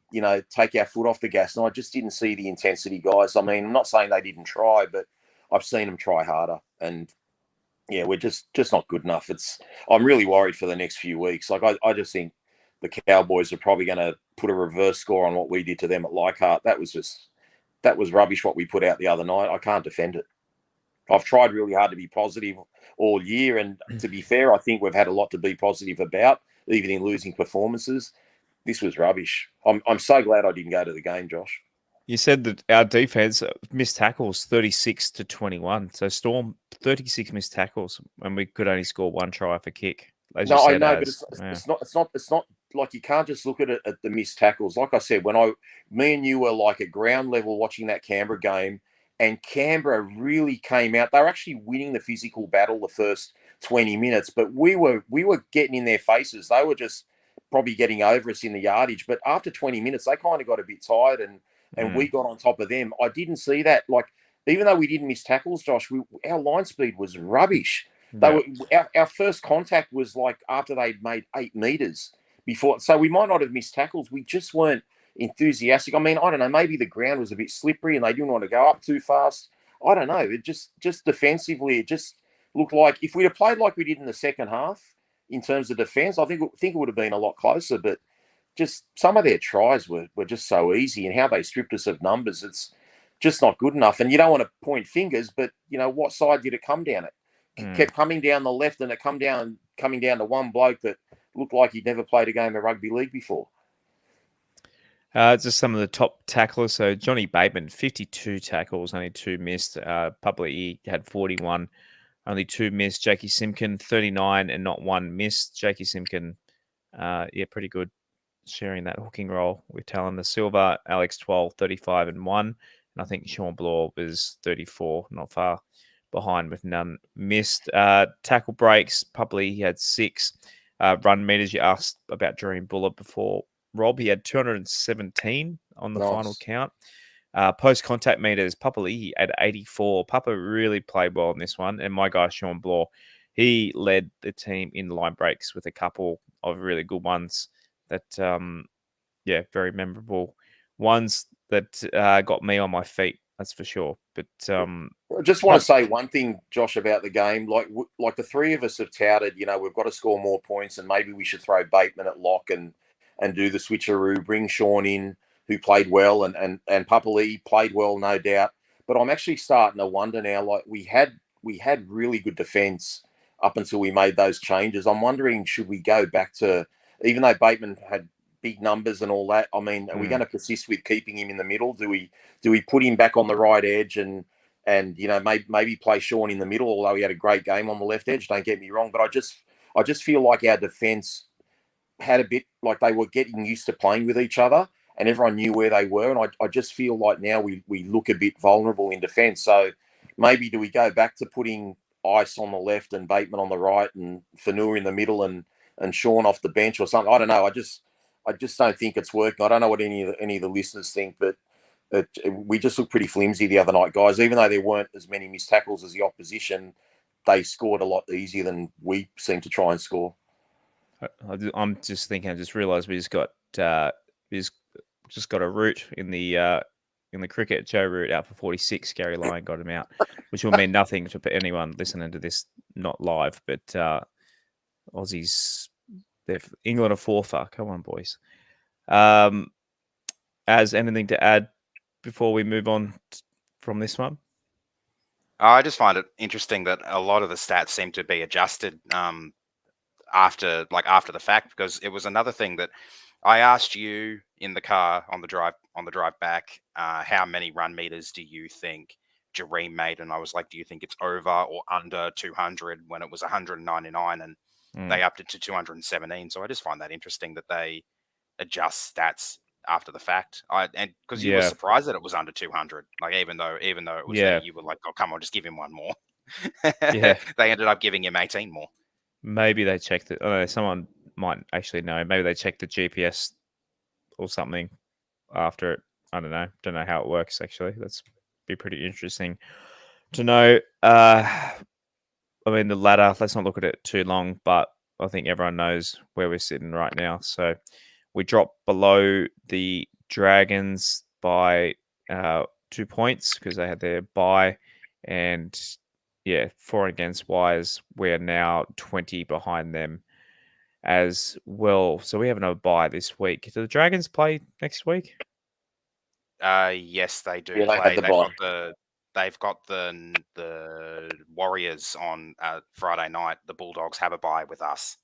take our foot off the gas. And I just didn't see the intensity, guys. I mean, I'm not saying they didn't try, but I've seen them try harder, and yeah, we're just not good enough. I'm really worried for the next few weeks. I just think the Cowboys are probably going to put a reverse score on what we did to them at Leichhardt. That was rubbish what we put out the other night. I can't defend it. I've tried really hard to be positive all year, and to be fair, I think we've had a lot to be positive about, even in losing performances. This was rubbish. I'm so glad I didn't go to the game, Josh. You said that our defense missed tackles 36-21. So Storm 36 missed tackles, and we could only score one try off a kick. I know, but it's not like you can't just look at it at the missed tackles. Like I said, me and you were like at ground level watching that Canberra game, and Canberra really came out. They were actually winning the physical battle the first 20 minutes, but we were getting in their faces. They were just probably getting over us in the yardage. But after 20 minutes, they kind of got a bit tired, and we got on top of them. I didn't see that. Like, even though we didn't miss tackles, Josh, our line speed was rubbish. Our first contact was like after they'd made 8 meters before. So we might not have missed tackles. We just weren't enthusiastic. I mean, I don't know. Maybe the ground was a bit slippery and they didn't want to go up too fast. I don't know. It just defensively, it just looked like if we'd have played like we did in the second half in terms of defense, I think it would have been a lot closer. But just some of their tries were just so easy, and how they stripped us of numbers, it's just not good enough. And you don't want to point fingers, but what side did it come down at? Kept coming down the left, and it coming down to one bloke that looked like he'd never played a game of rugby league before. Just some of the top tacklers. So Johnny Bateman, 52 tackles, only 2 missed. He had 41, only 2 missed. Jakey Simkin, 39 and not 1 missed. Jakey Simkin, pretty good, sharing that hooking role with Talon. The Silva, Alex Twal, 35 and 1. And I think Jahream Bula was 34, not far behind with none missed. Tackle breaks, probably he had 6. Run meters, you asked about Jahream Bula before. Rob, he had 217 on the final count. Post-contact meters, Papali'i at 84. Papa really played well in this one. And my guy, Jahream Bula, he led the team in line breaks with a couple of really good ones that, very memorable ones that got me on my feet, that's for sure. But I just want to say one thing, Josh, about the game. Like the three of us have touted, we've got to score more points, and maybe we should throw Bateman at lock and do the switcheroo, bring Sean in, who played well, and Papali'i played well, no doubt. But I'm actually starting to wonder now, like we had really good defence up until we made those changes. I'm wondering, should we go back to, even though Bateman had big numbers and all that, I mean, are we going to persist with keeping him in the middle? Do we put him back on the right edge and maybe play Sean in the middle, although he had a great game on the left edge, don't get me wrong. But I just feel like our defence had a bit, like they were getting used to playing with each other and everyone knew where they were. And I just feel like now we look a bit vulnerable in defence. So maybe do we go back to putting Ice on the left and Bateman on the right and Fanua in the middle and Sean off the bench or something? I don't know. I just don't think it's working. I don't know what any of the listeners think, but we just looked pretty flimsy the other night, guys. Even though there weren't as many missed tackles as the opposition, they scored a lot easier than we seemed to try and score. I'm just thinking. I just realised we just got a root in the cricket. Joe Root out for 46. Gary Lyon got him out, which will mean nothing to anyone listening to this not live. But Aussies, England are 4-for. Come on, boys. As anything to add before we move on from this one? I just find it interesting that a lot of the stats seem to be adjusted after the fact, because it was another thing that I asked you in the car on the drive back, how many run meters do you think Jahream made? And I was like, do you think it's over or under 200 when it was 199 and they upped it to 217? So I just find that interesting that they adjust stats after the fact. And because you were surprised that it was under 200, like even though it was there, you were like, oh come on, just give him one more. They ended up giving him 18 more. Maybe they checked it. Someone might actually know. Maybe they checked the GPS or something after it I don't know how it works actually. That's be pretty interesting to know. I mean, the ladder, let's not look at it too long, but I think everyone knows where we're sitting right now. So we dropped below the Dragons by 2 points because they had their bye. And yeah, for and against wise, we're now 20 behind them as well. So we have another bye this week. Do the Dragons play next week? Yes, they do Yeah, they play. had the They've got the Warriors on Friday night. The Bulldogs have a bye with us.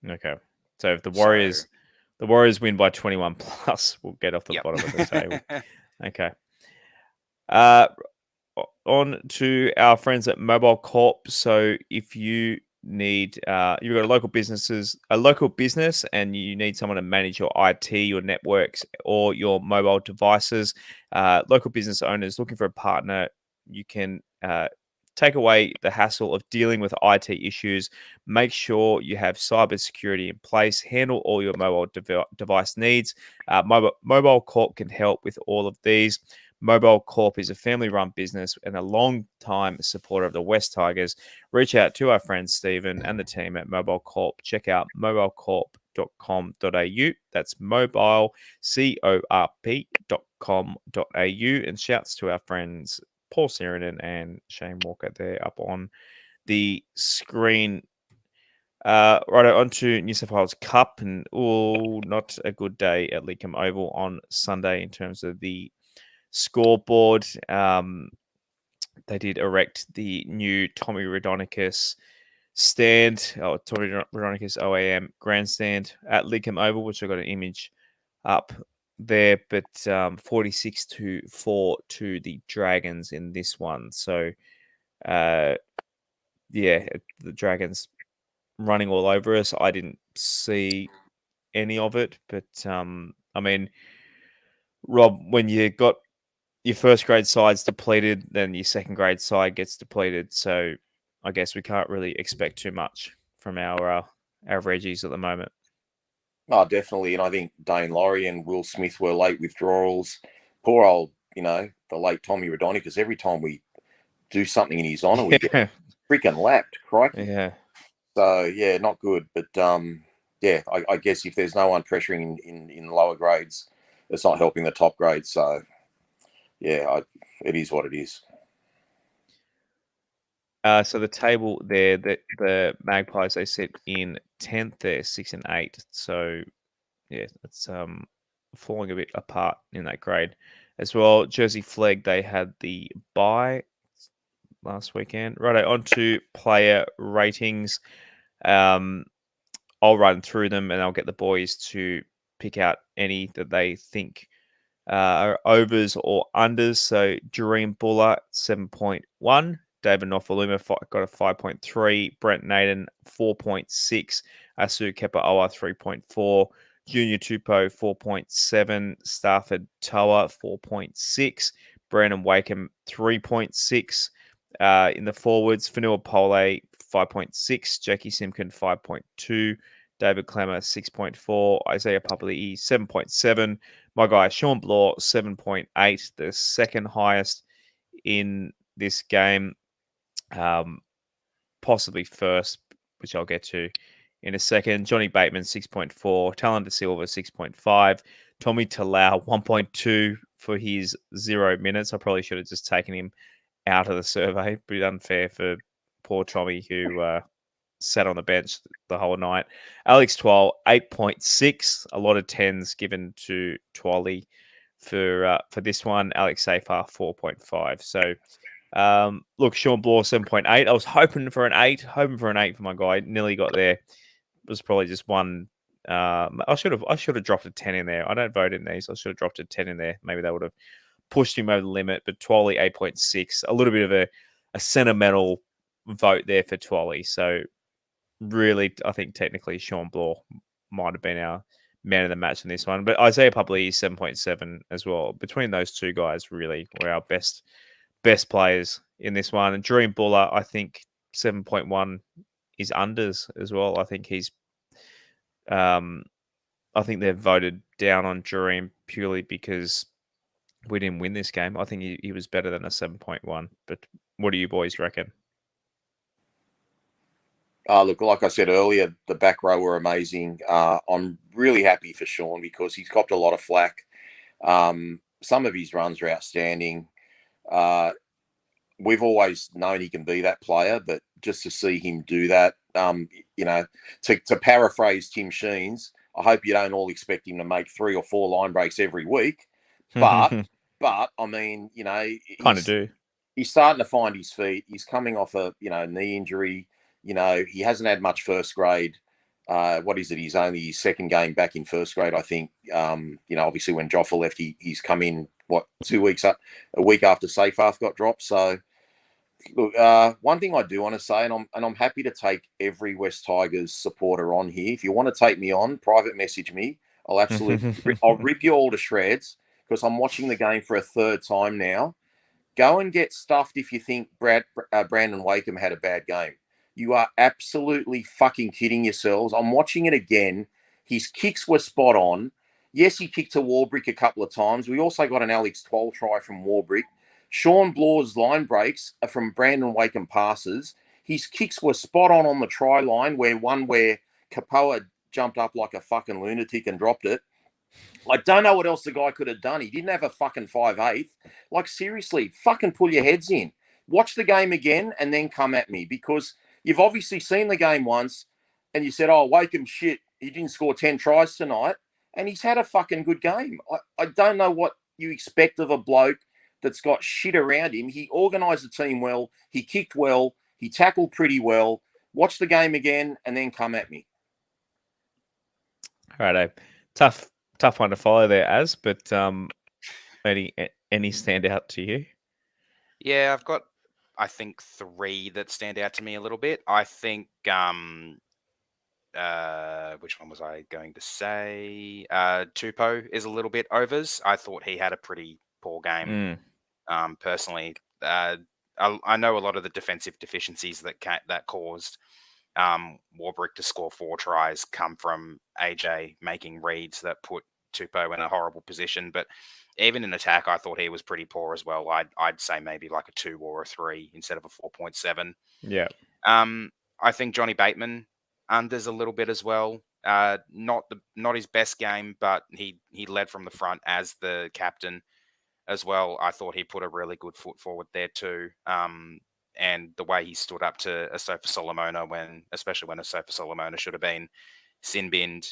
Okay. So if the Warriors win by 21 plus, we'll get off the Yep. bottom of the table. Okay. On to our friends at Mobile Corp. So if you need, you've got a local business, and you need someone to manage your IT, your networks, or your mobile devices, local business owners looking for a partner, you can take away the hassle of dealing with IT issues. Make sure you have cybersecurity in place. Handle all your mobile device needs. Mobile Corp can help with all of these. Mobile Corp is a family-run business and a long-time supporter of the West Tigers. Reach out to our friend Stephen and the team at Mobile Corp. Check out mobilecorp.com.au. That's mobilecorp.com.au. And shouts to our friends Paul Sirenen and Shane Walker there up on the screen. Right on to New South Wales Cup, and not a good day at Leakham Oval on Sunday in terms of the scoreboard. They did erect the new Tommy Raudonikis Tommy Raudonikis OAM grandstand at Leakham Oval, which I got an image up there, but 46-4 to the Dragons in this one. So, the Dragons running all over us. I didn't see any of it, but I mean, Rob, when you got your first grade side's depleted, then your second grade side gets depleted. So I guess we can't really expect too much from our Reggies at the moment. Oh, definitely. And I think Dane Laurie and Will Smith were late withdrawals. Poor old, the late Tommy Raudonikis. Every time we do something in his honour, we get freaking lapped. Crikey. Yeah. So, yeah, not good. But, I guess if there's no one pressuring in lower grades, it's not helping the top grades. So, yeah, it is what it is. So the table there, the Magpies, they sit in 10th. They're 6 and 8. So yeah, it's falling a bit apart in that grade as well. Jersey Flegg, they had the bye last weekend. Righto, on to player ratings. I'll run through them and I'll get the boys to pick out any that they think are overs or unders. So Jahream Bula, 7.1. David Nofaluma got a 5.3. Brent Naden, 4.6. Asu Kepa-Oa, 3.4. Junior Tupou, 4.7. Stafford Toa, 4.6. Brandon Wakeham, 3.6. In the forwards, Fanua Pole, 5.6. Jackie Simkin, 5.2. David Clemmer, 6.4. Isaiah Papali'i, 7.7. My guy, Sean Blaw, 7.8. The second highest in this game. Possibly first, which I'll get to in a second. Johnny Bateman, 6.4. Talon Silva, 6.5. Tommy Talau, 1.2 for his 0 minutes. I probably should have just taken him out of the survey. Pretty unfair for poor Tommy, who sat on the bench the whole night. Alex Twal, 8.6. A lot of 10s given to Twally for this one. Alex Safar, 4.5. So, look, Sean Blaw, 7.8. I was hoping for an 8 for my guy. Nearly got there. It was probably just one. I should have dropped a 10 in there. I don't vote in these. I should have dropped a 10 in there. Maybe that would have pushed him over the limit. But Twally, 8.6. A little bit of a sentimental vote there for Twally. So really, I think technically Sean Blaw might have been our man of the match in this one. But Isaiah Papali'i, 7.7 as well. Between those two guys, really were our best players in this one. And Jahream Bula, I think 7.1 is unders as well. I think he's I think they've voted down on Jahream purely because we didn't win this game. I think he was better than a 7.1. But what do you boys reckon? Look, like I said earlier, the back row were amazing. I'm really happy for Sean because he's copped a lot of flack. Some of his runs are outstanding. We've always known he can be that player, but just to see him do that, to paraphrase Tim Sheens, I hope you don't all expect him to make 3 or 4 line breaks every week. But I mean, Kind of do. He's starting to find his feet. He's coming off a knee injury. He hasn't had much first grade. What is it? He's only his second game back in first grade, I think. Obviously when Joffa left, he's come in, 2 weeks up, a week after Seyfarth got dropped. So, look, one thing I do want to say, and I'm happy to take every West Tigers supporter on here. If you want to take me on, private message me. I'll absolutely, I'll rip you all to shreds because I'm watching the game for a third time now. Go and get stuffed if you think Brandon Wakeham had a bad game. You are absolutely fucking kidding yourselves. I'm watching it again. His kicks were spot on. Yes, he kicked to Warbrick a couple of times. We also got an Alex Twal try from Warbrick. Sean Blaw's line breaks are from Brandon Wakeham passes. His kicks were spot on the try line, where Kapoa jumped up like a fucking lunatic and dropped it. I don't know what else the guy could have done. He didn't have a fucking 5'8". Like, seriously, fucking pull your heads in. Watch the game again and then come at me because you've obviously seen the game once and you said, oh, Wakeham shit, he didn't score 10 tries tonight. And he's had a fucking good game. I don't know what you expect of a bloke that's got shit around him. He organised the team well. He kicked well. He tackled pretty well. Watch the game again and then come at me. All right, tough one to follow there, but any stand out to you? Yeah, I've got, I think, 3 that stand out to me a little bit. I think, which one was I going to say? Tupou is a little bit overs. I thought he had a pretty poor game. Personally, I know a lot of the defensive deficiencies that caused Warbrick to score 4 tries come from AJ making reads that put Tupou in a horrible position. But even in attack, I thought he was pretty poor as well. I'd say maybe like a 2 or a 3 instead of a 4.7. Yeah. I think Johnny Bateman unders a little bit as well. Not his best game, but he led from the front as the captain as well. I thought he put a really good foot forward there too. And the way he stood up to Asofa Solomona, especially when Asofa Solomona should have been sin binned,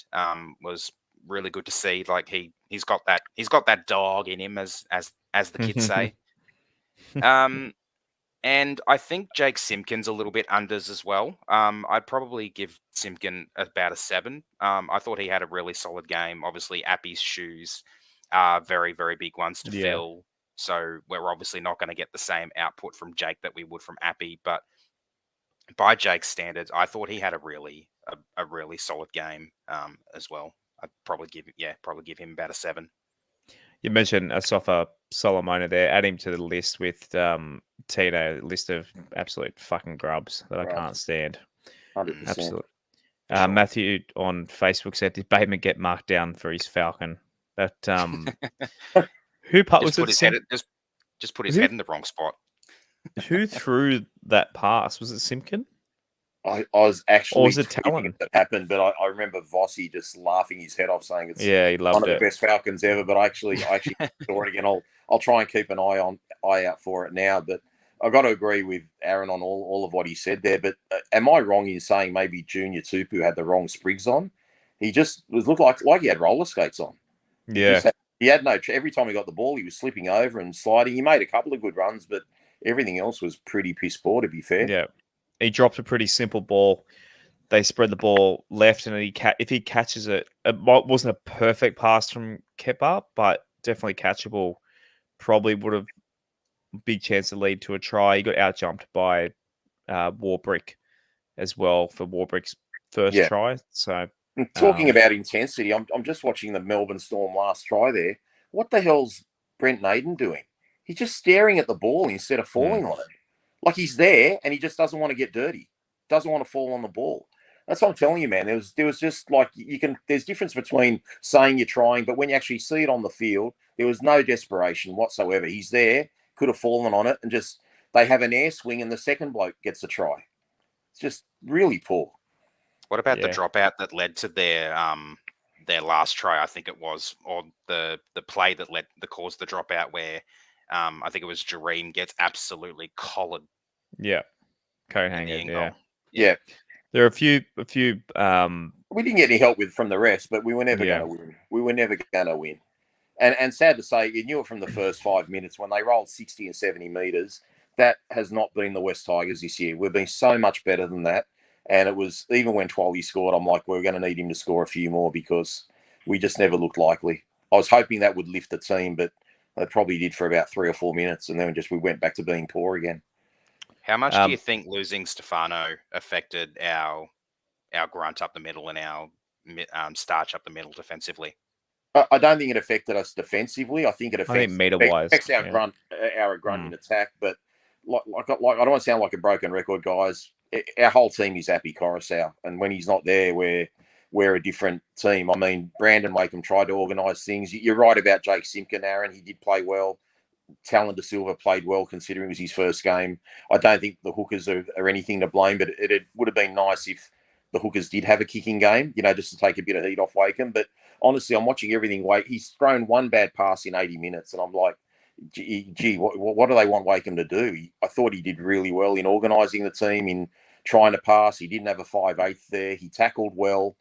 was really good to see. Like he's got that dog in him, as the kids say. And I think Jake Simpkin's a little bit unders as well. I'd probably give Simpkin about a 7. I thought he had a really solid game. Obviously, Appy's shoes are very, very big ones to fill. So we're obviously not going to get the same output from Jake that we would from Appy. But by Jake's standards, I thought he had a really solid game as well. I'd probably give him about a 7. You mentioned Asofa Solomona there. Add him to the list with Tino, list of absolute fucking grubs that I can't stand. 100%. Absolutely. Matthew on Facebook said, "Did Bateman get marked down for his Falcon?" But who was it? Just put his head in the wrong spot. Who threw that pass? Was it Simpkin? I was actually, or was it Talon that happened, but I remember Vossi just laughing his head off, saying it's he loved one of the best Falcons ever. But I actually saw it again. I'll try and keep an eye out for it now. But I've got to agree with Aaron on all of what he said there. But am I wrong in saying maybe Junior Tupu had the wrong sprigs on? He just looked like he had roller skates on. Yeah, he had no. Every time he got the ball, he was slipping over and sliding. He made a couple of good runs, but everything else was pretty piss poor, to be fair. Yeah. He dropped a pretty simple ball. They spread the ball left, and if he catches it, it wasn't a perfect pass from Kepa, but definitely catchable. Probably would have big chance to lead to a try. He got outjumped by Warbrick as well for Warbrick's first try. So talking about intensity, I'm just watching the Melbourne Storm last try there. What the hell's Brent Naden doing? He's just staring at the ball instead of falling on it. Like he's there and he just doesn't want to get dirty. Doesn't want to fall on the ball. That's what I'm telling you, man. There was just like there's difference between saying you're trying, but when you actually see it on the field, there was no desperation whatsoever. He's there, could have fallen on it, and just they have an air swing, and the second bloke gets a try. It's just really poor. What about the dropout that led to their last try? I think it was, or the play that caused the dropout where I think it was Jahream gets absolutely collared. Yeah, coat hanger. Yeah. There are a few. We didn't get any help from the refs, but we were never going to win. We were never going to win. And sad to say, you knew it from the first 5 minutes when they rolled 60 and 70 metres. That has not been the West Tigers this year. We've been so much better than that. And it was, even when Twal scored, I'm like, we're going to need him to score a few more because we just never looked likely. I was hoping that would lift the team, but they probably did for about 3 or 4 minutes. And then we went back to being poor again. How much do you think losing Stefano affected our grunt up the middle and our starch up the middle defensively? I don't think it affected us defensively. I think it affects our grunt in attack. But like I don't want to sound like a broken record, guys. Our whole team is Appy Coruscant, and when he's not there, we're a different team. I mean, Brandon Wakeham tried to organise things. You're right about Jake Simpkin, Aaron. He did play well. Talon de Silva played well considering it was his first game. I don't think the hookers are anything to blame, but it would have been nice if the hookers did have a kicking game, just to take a bit of heat off Wakeham. But honestly, I'm watching everything. He's thrown one bad pass in 80 minutes, and I'm like, gee, what do they want Wakeham to do? I thought he did really well in organising the team, in trying to pass. He didn't have a 5/8 there. He tackled well.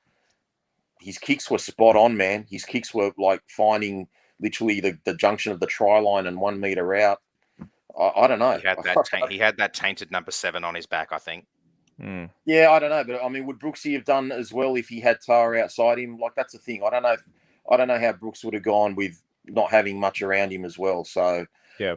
His kicks were spot on, man. His kicks were like finding literally the junction of the try line and 1 metre out. I don't know. He had that tainted number 7 on his back, I think. Yeah, I don't know. But I mean, would Brooksy have done as well if he had Tara outside him? Like, that's the thing. I don't know how Brooks would have gone with not having much around him as well. So yeah,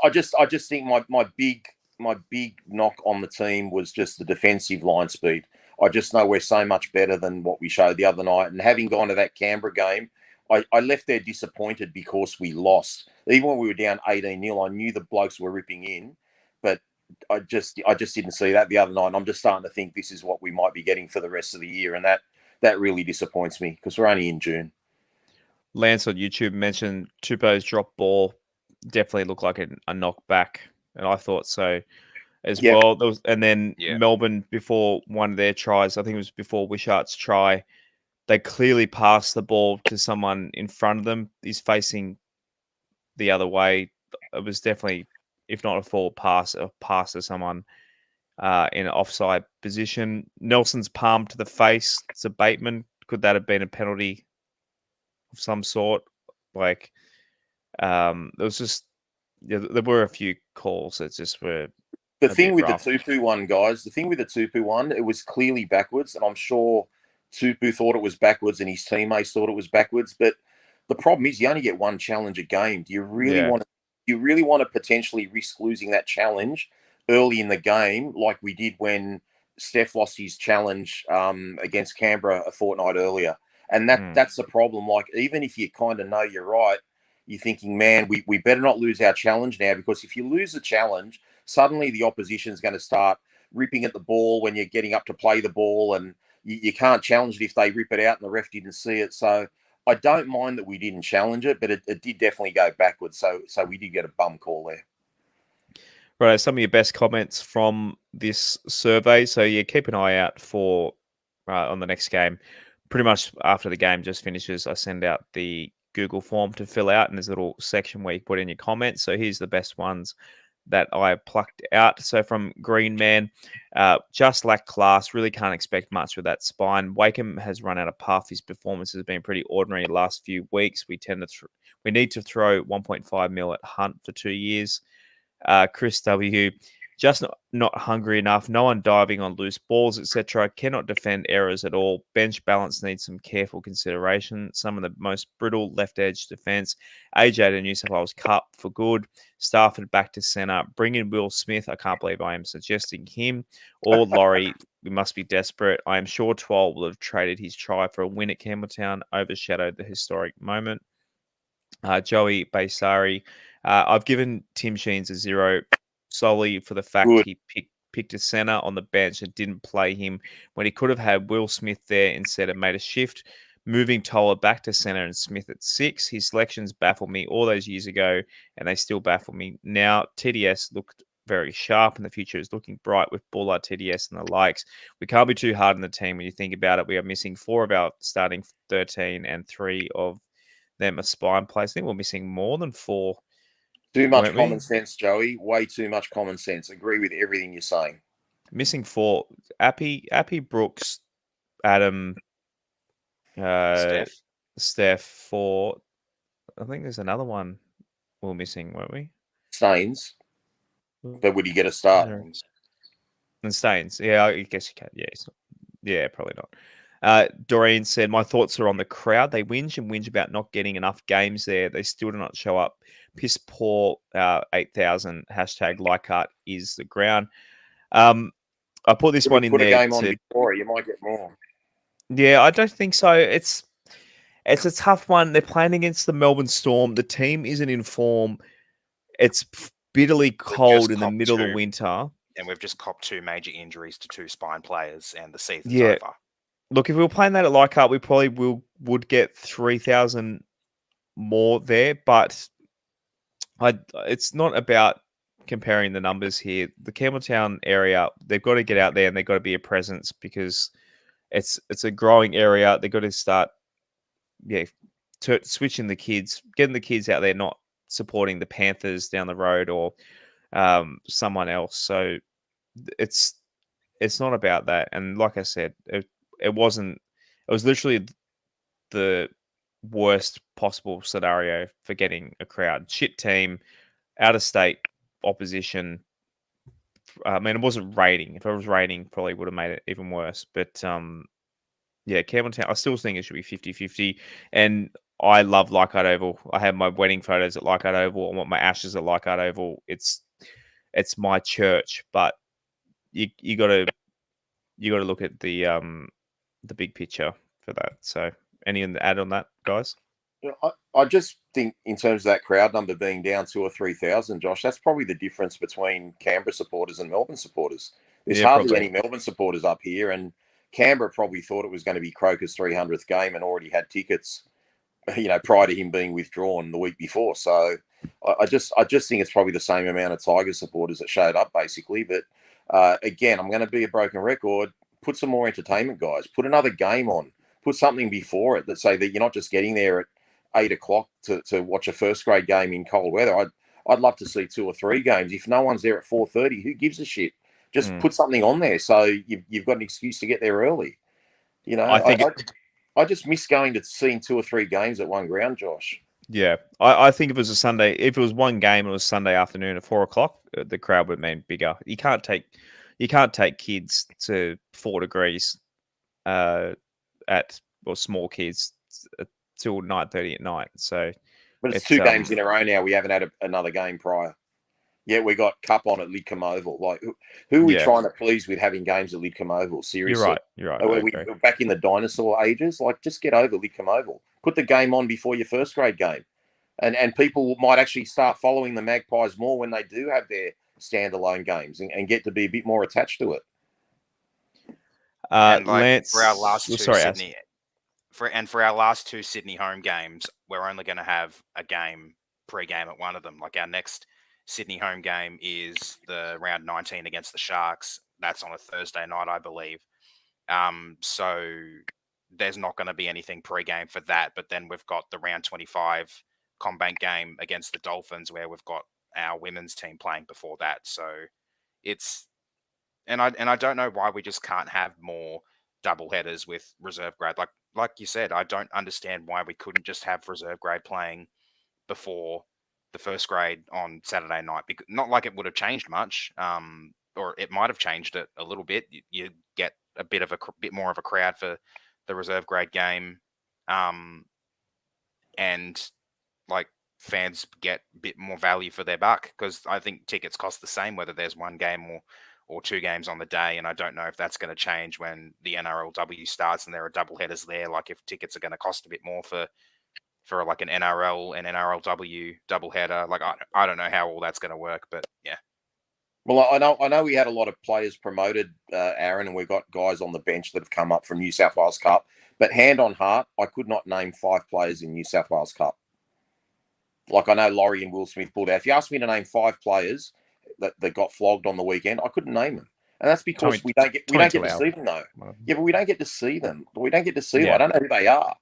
I just think my big knock on the team was just the defensive line speed. I just know we're so much better than what we showed the other night. And having gone to that Canberra game, I left there disappointed because we lost. Even when we were down 18-0, I knew the blokes were ripping in, but I just didn't see that the other night. And I'm just starting to think this is what we might be getting for the rest of the year, and that really disappoints me because we're only in June. Lance on YouTube mentioned Tupou's drop ball definitely looked like a knockback, and I thought so as well. There was, and then Melbourne, before one of their tries, I think it was before Wishart's try, they clearly passed the ball to someone in front of them. He's facing the other way. It was definitely, if not a forward pass, a pass to someone in an offside position. Nelson's palm to the face. It's a Bateman. Could that have been a penalty of some sort? Like, there was just, there were a few calls that just were. The thing with the Tupu one, guys, it was clearly backwards, and I'm sure Tupu thought it was backwards and his teammates thought it was backwards. But the problem is you only get one challenge a game. Do you really want to potentially risk losing that challenge early in the game like we did when Steph lost his challenge against Canberra a fortnight earlier? And that's the problem. Like, even if you kind of know you're right, you're thinking, man, we better not lose our challenge now, because if you lose the challenge, suddenly the opposition's going to start ripping at the ball when you're getting up to play the ball, and you can't challenge it if they rip it out and the ref didn't see it. So I don't mind that we didn't challenge it, but it did definitely go backwards. So we did get a bum call there. Right, some of your best comments from this survey. So keep an eye out for on the next game. Pretty much after the game just finishes, I send out the Google form to fill out, and there's a little section where you put in your comments. So here's the best ones that I plucked out. So from Green Man, just lack class, really can't expect much with that spine. Wakeham has run out of puff. His performance has been pretty ordinary the last few weeks. We need to throw 1.5 mil at Hunt for 2 years. Chris W, just not hungry enough. No one diving on loose balls, etc. Cannot defend errors at all. Bench balance needs some careful consideration. Some of the most brittle left edge defense. AJ to New South Wales Cup for good. Stafford back to centre. Bring in Will Smith. I can't believe I am suggesting him. Or Laurie. We must be desperate. I am sure Twal will have traded his try for a win at Campbelltown. Overshadowed the historic moment. Joey Baysari. I've given Tim Sheens a 0 solely for the fact he picked picked a centre on the bench and didn't play him when he could have had Will Smith there instead and made a shift, moving Tola back to centre and Smith at 6. His selections baffled me all those years ago, and they still baffle me now. TDS looked very sharp, and the future is looking bright with Bula, TDS, and the likes. We can't be too hard on the team when you think about it. We are missing 4 of our starting 13, and 3 of them are spine players. I think we're missing more than 4. Too much common sense, Joey. Way too much common sense. Agree with everything you're saying. Missing 4. Appy, Brooks, Adam, Steph 4. I think there's another one we're missing, weren't we? Staines. But would he get a start? And Staines. Yeah, I guess you can. Yeah, probably not. Doreen said, my thoughts are on the crowd. They whinge about not getting enough games there. They still do not show up. Piss poor. 8,000. # Leichhardt is the ground. I put this one in there. Put a game on Victoria, you might get more. Yeah, I don't think so. It's a tough one. They're playing against the Melbourne Storm. The team isn't in form. It's bitterly cold in the middle of winter. And we've just copped 2 major injuries to 2 spine players, and the season's over. Look, if we were playing that at Leichhardt, we probably would get 3,000 more there, but it's not about comparing the numbers here. The Campbelltown area, they've got to get out there and they've got to be a presence because it's a growing area. They've got to start switching the kids, getting the kids out there, not supporting the Panthers down the road or someone else. So it's not about that. And like I said, it was literally the worst possible scenario for getting a crowd. Shit team, out of state opposition. I mean, it wasn't raining. If it was raining, probably would have made it even worse. But Campbelltown, I still think it should be 50-50. And I love Leichhardt Oval. I have my wedding photos at Leichhardt Oval. I want my ashes at Leichhardt Oval. It's my church, but you got to look at the big picture for that. So, any add on that, guys? I just think in terms of that crowd number being down 2,000 or 3,000, Josh, that's probably the difference between Canberra supporters and Melbourne supporters. There's hardly any Melbourne supporters up here, and Canberra probably thought it was going to be Croker's 300th game and already had tickets, prior to him being withdrawn the week before. So I just think it's probably the same amount of Tigers supporters that showed up, basically. But again, I'm going to be a broken record. Put some more entertainment, guys. Put another game on. Put something before it that say that you're not just getting there at 8 o'clock to watch a first grade game in cold weather. I'd love to see 2 or 3 games. If no one's there at 4:30, who gives a shit? Just put something on there so you've got an excuse to get there early. I just miss going to seeing 2 or 3 games at one ground, Josh. Yeah, I think if it was a Sunday, if it was one game, it was Sunday afternoon at 4 o'clock, the crowd would mean bigger. You can't take kids to 4 degrees small kids till 9:30 at night. So, but it's 2 games in a row now. We haven't had another game prior. Yeah, we got Cup on at Lidcombe Oval. Like, who are we trying to please with having games at Lidcombe Oval? Seriously, you're right. We're back in the dinosaur ages. Like, just get over Lidcombe Oval. Put the game on before your first grade game, and people might actually start following the Magpies more when they do have their standalone games and get to be a bit more attached to it. Lance, for our last 2 Sydney. For our last 2 Sydney home games, we're only going to have a game pre-game at one of them. Like, our next Sydney home game is the round 19 against the Sharks. That's on a Thursday night, I believe. So there's not going to be anything pre-game for that. But then we've got the round 25 Combank game against the Dolphins, where we've got our women's team playing before that. So I don't know why we just can't have more double headers with reserve grade. Like you said, I don't understand why we couldn't just have reserve grade playing before the first grade on Saturday night. Because not like it would have changed much, or it might have changed it a little bit. You get a bit more of a crowd for the reserve grade game, and like fans get a bit more value for their buck, because I think tickets cost the same whether there's one game or 2 games on the day. And I don't know if that's going to change when the NRLW starts and there are double headers there. Like, if tickets are going to cost a bit more for like an NRL and NRLW double header. Like, I don't know how all that's going to work, but yeah. Well, I know we had a lot of players promoted, Aaron, and we've got guys on the bench that have come up from New South Wales Cup. But hand on heart, I could not name 5 players in New South Wales Cup. Like I know Laurie and Will Smith pulled out. If you asked me to name 5 players that got flogged on the weekend, I couldn't name them. And that's because we don't get to see them though. Yeah, but we don't get to see them. We don't get to see them. I don't know who they are.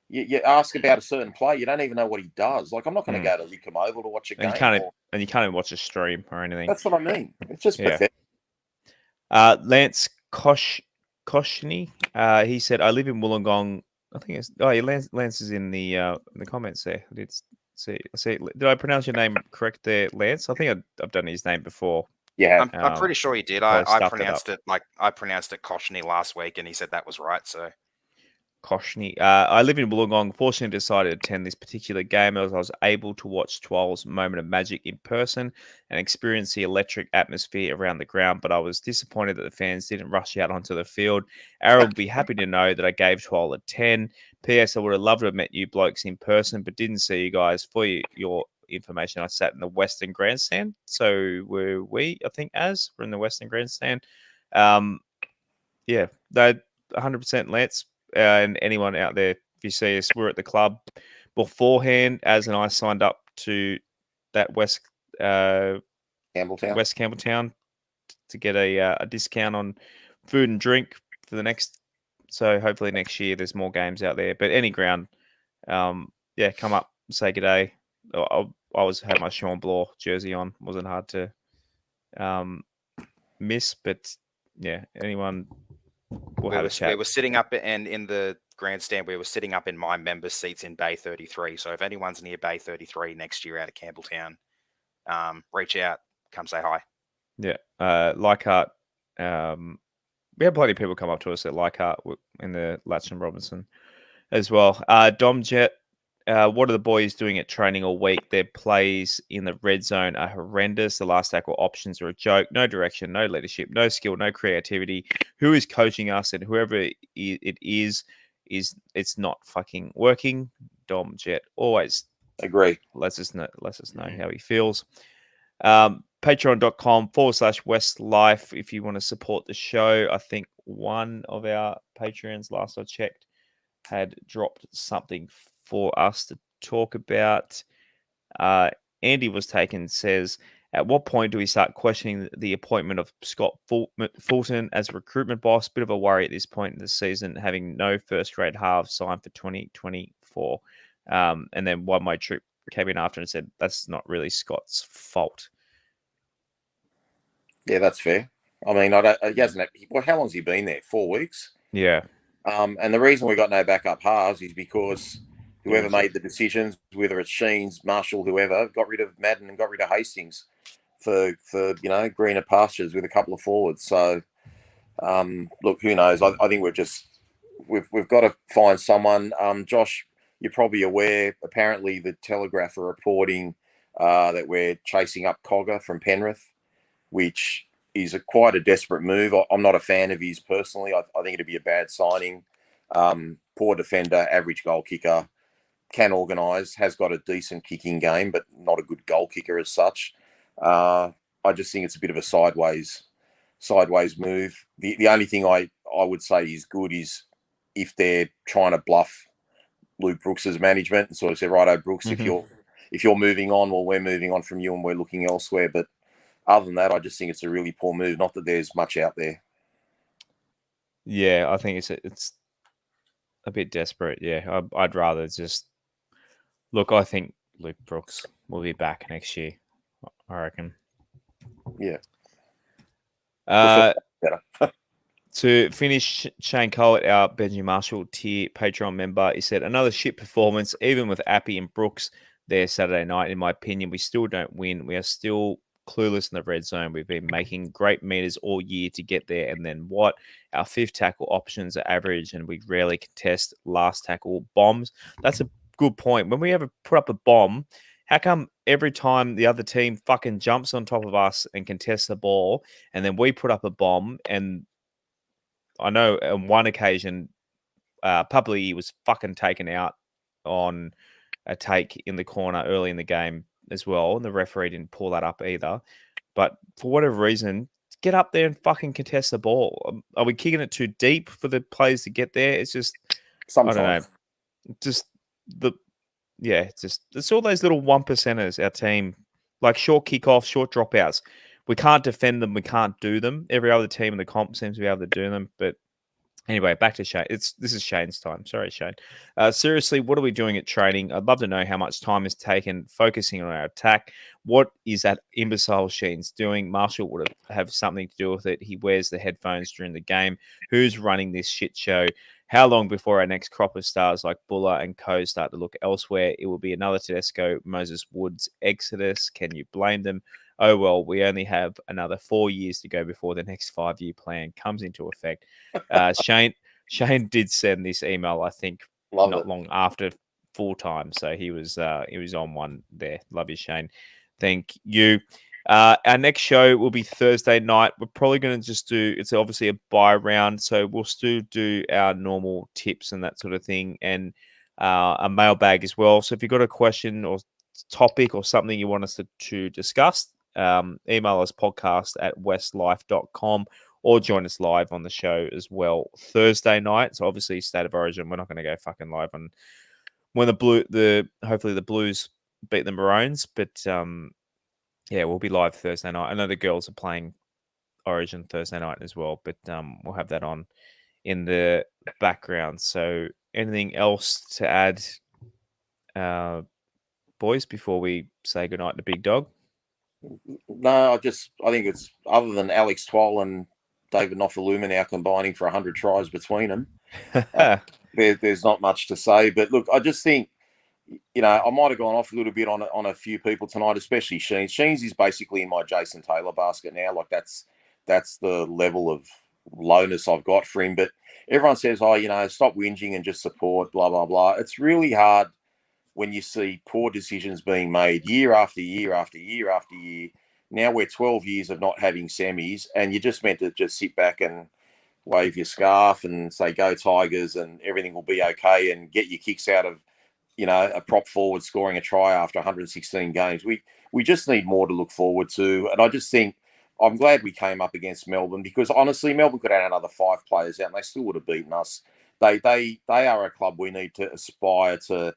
You ask about a certain player, you don't even know what he does. Like I'm not going to go to Wickham Oval to watch a game. And you can't even watch a stream or anything. That's what I mean. It's just pathetic. Lance Koshny, he said, "I live in Wollongong." I think it's Lance is in the comments there. I did see. Did I pronounce your name correct there, Lance? I think I've done his name before. Yeah, I'm pretty sure you did. I pronounced it Koshny last week, and he said that was right. So Koshny. I live in Wollongong. Fortunately, decided to attend this particular game as I was able to watch Twal's moment of magic in person and experience the electric atmosphere around the ground. But I was disappointed that the fans didn't rush out onto the field. Aaron will be happy to know that I gave Twal a 10. P.S. I would have loved to have met you blokes in person, but didn't see you guys. For your information, I sat in the Western Grandstand. So were we, I think, we're in the Western Grandstand. Yeah, they 100% Lance. And anyone out there, if you see us, we're at the club beforehand. As and I signed up to that West Campbelltown to get a discount on food and drink for the next. So hopefully next year there's more games out there. But any ground, come up, say good day. I had my Sean Bloor jersey on. Wasn't hard to miss, but yeah, anyone. We were sitting up, and in the grandstand, we were sitting up in my member seats in Bay 33. So if anyone's near Bay 33 next year out of Campbelltown, reach out, come say hi. Yeah, Leichhardt. We had plenty of people come up to us at Leichhardt in the Latcham Robinson as well. Dom Jet. What are the boys doing at training all week? Their plays in the red zone are horrendous. The last tackle options are a joke. No direction, no leadership, no skill, no creativity. Who is coaching us? And whoever it is it's not fucking working. Dom Jet always agree. Lets us know how he feels. Patreon.com/WestsLife if you want to support the show. I think one of our Patreons, last I checked, had dropped something for us to talk about. Andy was taken, says, at what point do we start questioning the appointment of Scott Fulton as recruitment boss? Bit of a worry at this point in the season, having no first-grade halves signed for 2024. And then One Way Trip came in after and said, that's not really Scott's fault. Yeah, that's fair. I mean, he hasn't. Well, how long's he been there? 4 weeks? Yeah. And the reason we got no backup halves is because whoever made the decisions, whether it's Sheens, Marshall, whoever, got rid of Madden and got rid of Hastings for greener pastures with a couple of forwards. So, look, who knows? I think we've got to find someone. Josh, you're probably aware. Apparently, the Telegraph are reporting that we're chasing up Cogger from Penrith, which is quite a desperate move. I'm not a fan of his personally. I think it'd be a bad signing. Poor defender, average goal kicker. Can organise, has got a decent kicking game, but not a good goal kicker as such. I just think it's a bit of a sideways move. The only thing I would say is good is if they're trying to bluff Luke Brooks's management and sort of say, righto, Brooks, if you're moving on, well, we're moving on from you and we're looking elsewhere. But other than that, I just think it's a really poor move. Not that there's much out there. Yeah, I think it's a bit desperate. Yeah, I'd rather just look. I think Luke Brooks will be back next year. I reckon. Yeah. To finish, Shane Cole, our Benji Marshall tier Patreon member, he said, another shit performance, even with Appy and Brooks there Saturday night. In my opinion, we still don't win. We are still clueless in the red zone. We've been making great meters all year to get there. And then what? Our fifth tackle options are average and we rarely contest last tackle bombs. That's a good point. When we ever put up a bomb, how come every time the other team fucking jumps on top of us and contests the ball and then we put up a bomb? And I know on one occasion, Publi was fucking taken out on a take in the corner early in the game as well. And the referee didn't pull that up either. but for whatever reason, get up there and fucking contest the ball. Are we kicking it too deep for the players to get there? It's just, Sometimes. I don't know. Just it's all those little 1%ers, our team, like short kickoffs, short dropouts. We can't defend them. We can't do them. Every other team in the comp seems to be able to do them. But anyway, back to Shane. This is Shane's time. Sorry, Shane. Seriously, what are we doing at training? I'd love to know how much time is taken focusing on our attack. What is that imbecile Shane's doing? Marshall would have something to do with it. He wears the headphones during the game. Who's running this shit show? How long before our next crop of stars like Bula and co start to look elsewhere? It will be another Tedesco, Moses Woods exodus. Can you blame them? Oh, well, we only have another 4 years to go before the next 5-year plan comes into effect. Shane did send this email, I think, not long after full time. So he was on one there. Love you, Shane. Thank you. Our next show will be Thursday night. We're probably going to just it's obviously a buy round. So we'll still do our normal tips and that sort of thing, and a mailbag as well. So if you've got a question or topic or something you want us to discuss, email us podcast@westlife.com or join us live on the show as well Thursday night. So obviously State of Origin, we're not going to go fucking live on when hopefully the Blues beat the Maroons, but yeah, we'll be live Thursday night. I know the girls are playing Origin Thursday night as well, but we'll have that on in the background. So anything else to add, boys, before we say goodnight to Big Dog? No, I think it's other than Alex Twal and David Nofaluma now combining for 100 tries between them. There's not much to say. But look, I just think, I might have gone off a little bit on a few people tonight, especially Sheens. Sheens is basically in my Jason Taylor basket now. Like that's the level of lowness I've got for him. But everyone says, stop whinging and just support, blah, blah, blah. It's really hard when you see poor decisions being made year after year after year after year. Now we're 12 years of not having semis, and you're just meant to just sit back and wave your scarf and say, go Tigers, and everything will be okay, and get your kicks out of, a prop forward scoring a try after 116 games. We just need more to look forward to. And I just think I'm glad we came up against Melbourne, because honestly, Melbourne could have had another 5 players out and they still would have beaten us. They are a club we need to aspire to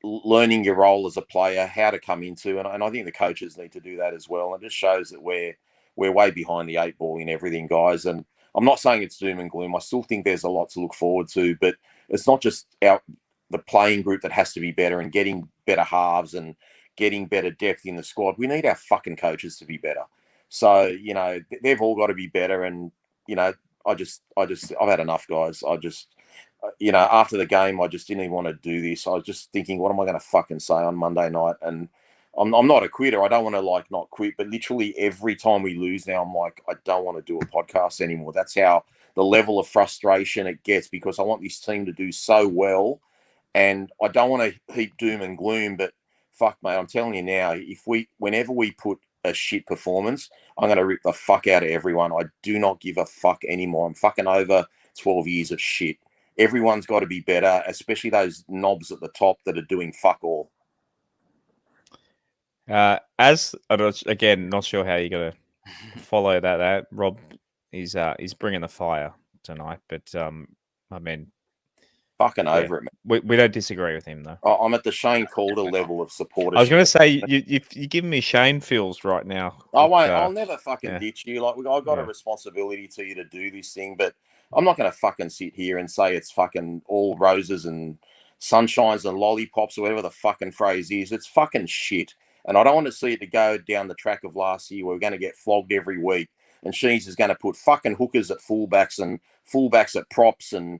learning your role as a player, how to come into, and I think the coaches need to do that as well. And it just shows that we're way behind the 8 ball in everything, guys. And I'm not saying it's doom and gloom. I still think there's a lot to look forward to, but it's not just the playing group that has to be better and getting better halves and getting better depth in the squad. We need our fucking coaches to be better. So, they've all got to be better. And, I've had enough, guys. After the game, I just didn't even want to do this. I was just thinking, what am I going to fucking say on Monday night? And I'm not a quitter. I don't want to not quit, but literally every time we lose now, I'm like, I don't want to do a podcast anymore. That's how the level of frustration it gets, because I want this team to do so well. And I don't want to heap doom and gloom, but fuck, mate, I'm telling you now, whenever we put a shit performance, I'm going to rip the fuck out of everyone. I do not give a fuck anymore. I'm fucking over 12 years of shit. Everyone's got to be better, especially those knobs at the top that are doing fuck all. Again, not sure how you're going to follow that. Rob, he's bringing the fire tonight, but fucking over it, man. We don't disagree with him, though. I'm at the Shane Calder level of supporter. I was going to say, you're giving me Shane feels right now. I won't. I'll never fucking ditch you. Like, I've got a responsibility to you to do this thing, but I'm not going to fucking sit here and say it's fucking all roses and sunshines and lollipops or whatever the fucking phrase is. It's fucking shit. And I don't want to see it to go down the track of last year where we're going to get flogged every week. And Sheens is going to put fucking hookers at fullbacks and fullbacks at props and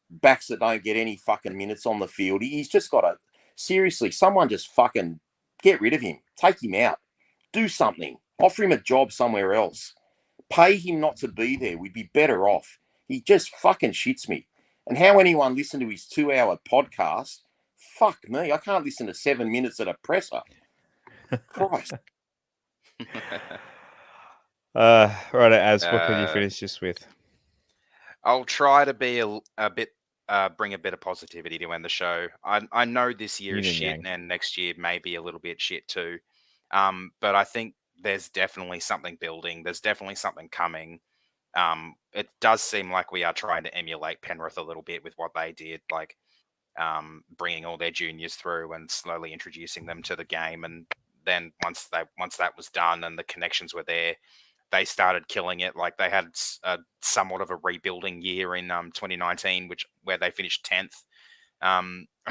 backs that don't get any fucking minutes on the field. He's just got to, seriously, someone just fucking get rid of him. Take him out. Do something. Offer him a job somewhere else. Pay him not to be there. We'd be better off. He just fucking shits me. And how anyone listen to his 2-hour podcast, fuck me. I can't listen to 7 minutes at a presser. Christ. Right, Az, what could you finish just with? I'll try to be a bit, bring a bit of positivity to end the show. I know this year is shit, and next year may be a little bit shit too. But I think there's definitely something building. There's definitely something coming. It does seem like we are trying to emulate Penrith a little bit with what they did, like bringing all their juniors through and slowly introducing them to the game. And then once that was done and the connections were there, they started killing it. Like they had somewhat of a rebuilding year in 2019, where they finished 10th,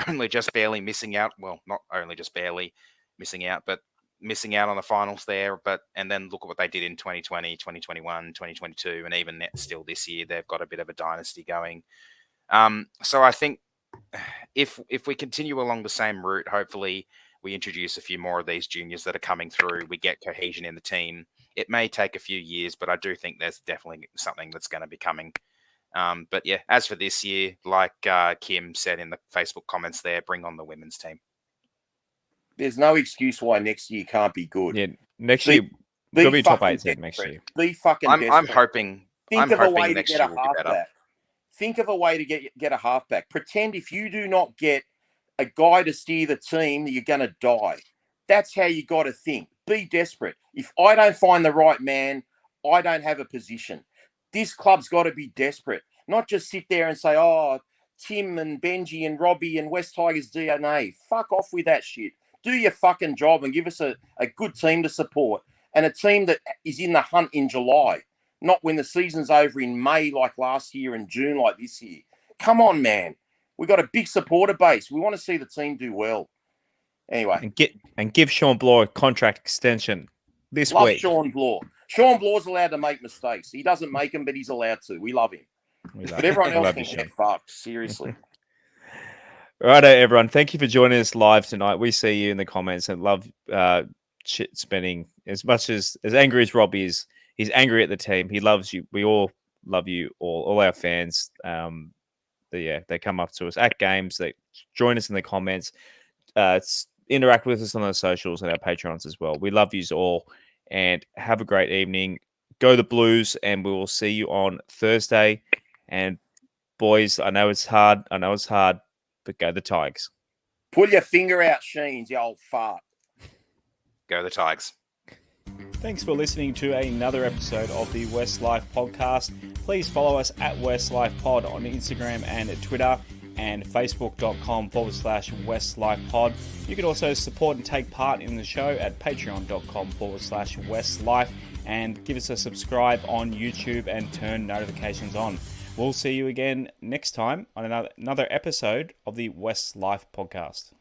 only just barely missing out. Well, not only just barely missing out, but missing out on the finals there. And then look at what they did in 2020, 2021, 2022, and even still this year, they've got a bit of a dynasty going. So I think if we continue along the same route, hopefully we introduce a few more of these juniors that are coming through. We get cohesion in the team. It may take a few years, but I do think there's definitely something that's going to be coming. But yeah, as for this year, like Kim said in the Facebook comments there, bring on the women's team. There's no excuse why next year can't be good. Yeah, next year we'll be top 8 next year. Be fucking I'm hoping. Think of a way to next get a year will be better. halfback. Think of a way to get a halfback. Pretend if you do not get a guy to steer the team, that you're going to die. That's how you got to think. Be desperate. If I don't find the right man, I don't have a position. This club's got to be desperate, not just sit there and say, oh, Tim and Benji and Robbie and West Tigers DNA. Fuck off with that shit. Do your fucking job and give us a good team to support, and a team that is in the hunt in July, not when the season's over in May like last year and June like this year. Come on, man. We've got a big supporter base. We want to see the team do well. Anyway. And give Sean Bloor a contract extension this Love week. Sean Bloor. Sean Bloor's allowed to make mistakes. He doesn't make them, but he's allowed to. We love him. But everyone else can get fucked. Seriously. Righto, everyone. Thank you for joining us live tonight. We see you in the comments and love shit spinning. As much as angry as Robbie is, he's angry at the team. He loves you. We all love you, all our fans. They come up to us at games. They join us in the comments. Interact with us on the socials and our Patreons as well. We love you all, and have a great evening. Go the Blues, and we will see you on Thursday. And boys, I know it's hard, but go the Tigers. Pull your finger out, Sheens, you old fart. Go the Tigers. Thanks for listening to another episode of the WestsLife Podcast. Please follow us at WestsLife Pod on Instagram and Twitter, and facebook.com/WestsLifePod. You can also support and take part in the show at patreon.com/WestsLife, and give us a subscribe on YouTube and turn notifications on. We'll see you again next time on another episode of the WestsLife Podcast.